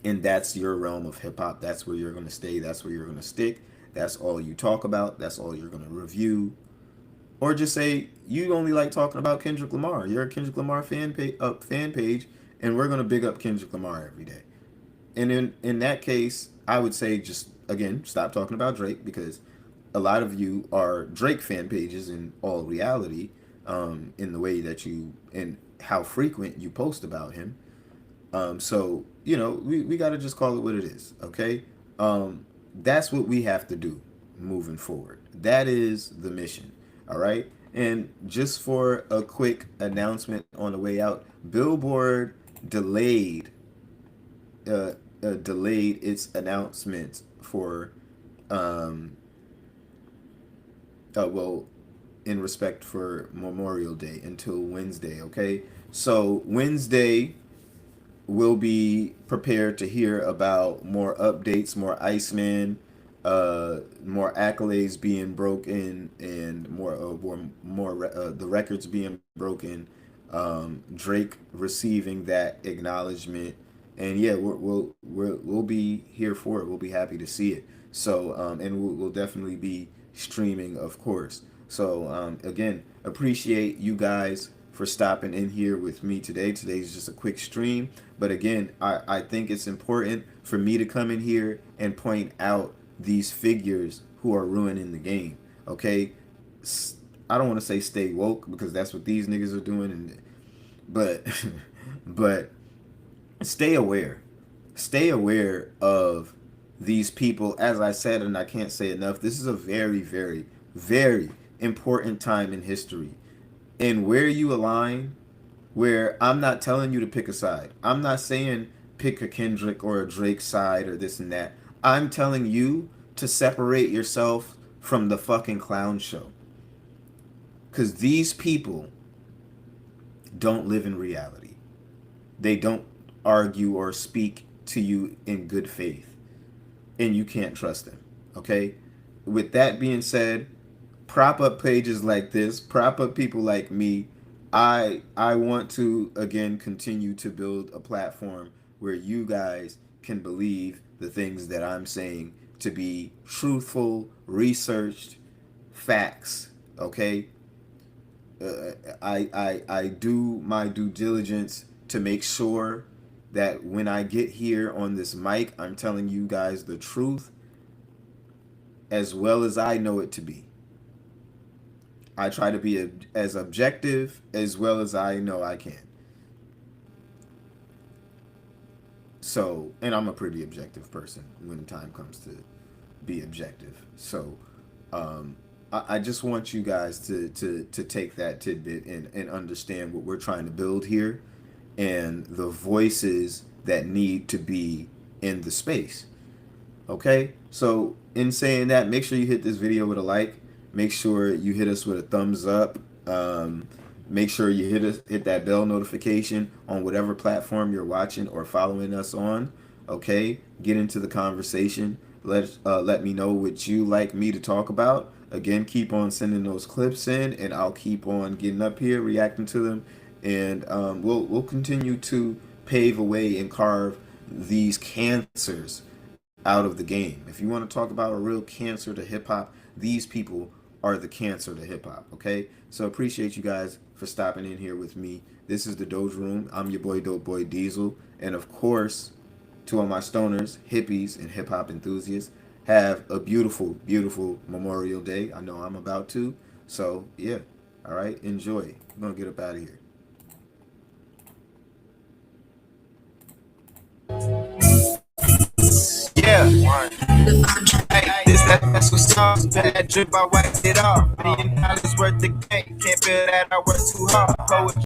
and that's your realm of hip hop. That's where you're going to stay. That's where you're going to stick. That's all you talk about. That's all you're going to review. Or just say you only like talking about Kendrick Lamar. You're a Kendrick Lamar fan page, and we're going to big up Kendrick Lamar every day. And in that case, I would say just, again, stop talking about Drake, because a lot of you are Drake fan pages in all reality, in the way that you and how frequent you post about him. So, we got to just call it what it is, okay? That's what we have to do moving forward. That is the mission, all right? And just for a quick announcement on the way out, Billboard delayed its announcement for well, in respect for Memorial Day until Wednesday, okay? So Wednesday we'll be prepared to hear about more updates, more Iceman, more accolades being broken, and more the records being broken. Drake receiving that acknowledgement, and yeah, we'll be here for it. We'll be happy to see it. So and we'll definitely be streaming, of course. So again, appreciate you guys for stopping in here with me today. Today's just a quick stream, but again, I think it's important for me to come in here and point out these figures who are ruining the game. Okay, I don't want to say stay woke, because that's what these niggas are doing, but but stay aware. Stay aware of these people. As I said, and I can't say enough, this is a very, very, very important time in history. And where you align, where I'm not telling you to pick a side. I'm not saying pick a Kendrick or a Drake side or this and that. I'm telling you to separate yourself from the fucking clown show. Because these people don't live in reality. They don't argue or speak to you in good faith. And you can't trust them. Okay? With that being said, prop up pages like this, prop up people like me. I want to, again, continue to build a platform where you guys can believe the things that I'm saying to be truthful, researched facts. Okay? I do my due diligence to make sure that when I get here on this mic, I'm telling you guys the truth as well as I know it to be. I try to be as objective as well as I know I can. So, and I'm a pretty objective person when the time comes to be objective. So, I just want you guys to take that tidbit and understand what we're trying to build here and the voices that need to be in the space. Okay? So in saying that, make sure you hit this video with a like. Make sure you hit us with a thumbs up. Make sure you hit that bell notification on whatever platform you're watching or following us on. Okay? Get into the conversation. Let me know what you like me to talk about. Again, keep on sending those clips in, and I'll keep on getting up here, reacting to them, and we'll continue to pave a way and carve these cancers out of the game. If you want to talk about a real cancer to hip hop, these people are the cancer to hip hop. Okay, so appreciate you guys for stopping in here with me. This is the Doja Room. I'm your boy Dope Boy Diesel, and of course, to all my stoners, hippies, and hip hop enthusiasts, have a beautiful, beautiful Memorial Day. I know I'm about to. So yeah, all right, enjoy. I'm gonna get up out of here. Yeah. Hey, this that's what's up. Bad drip, I wiped it off. $1 million worth of game. Can't feel that I work too hard. Poetry.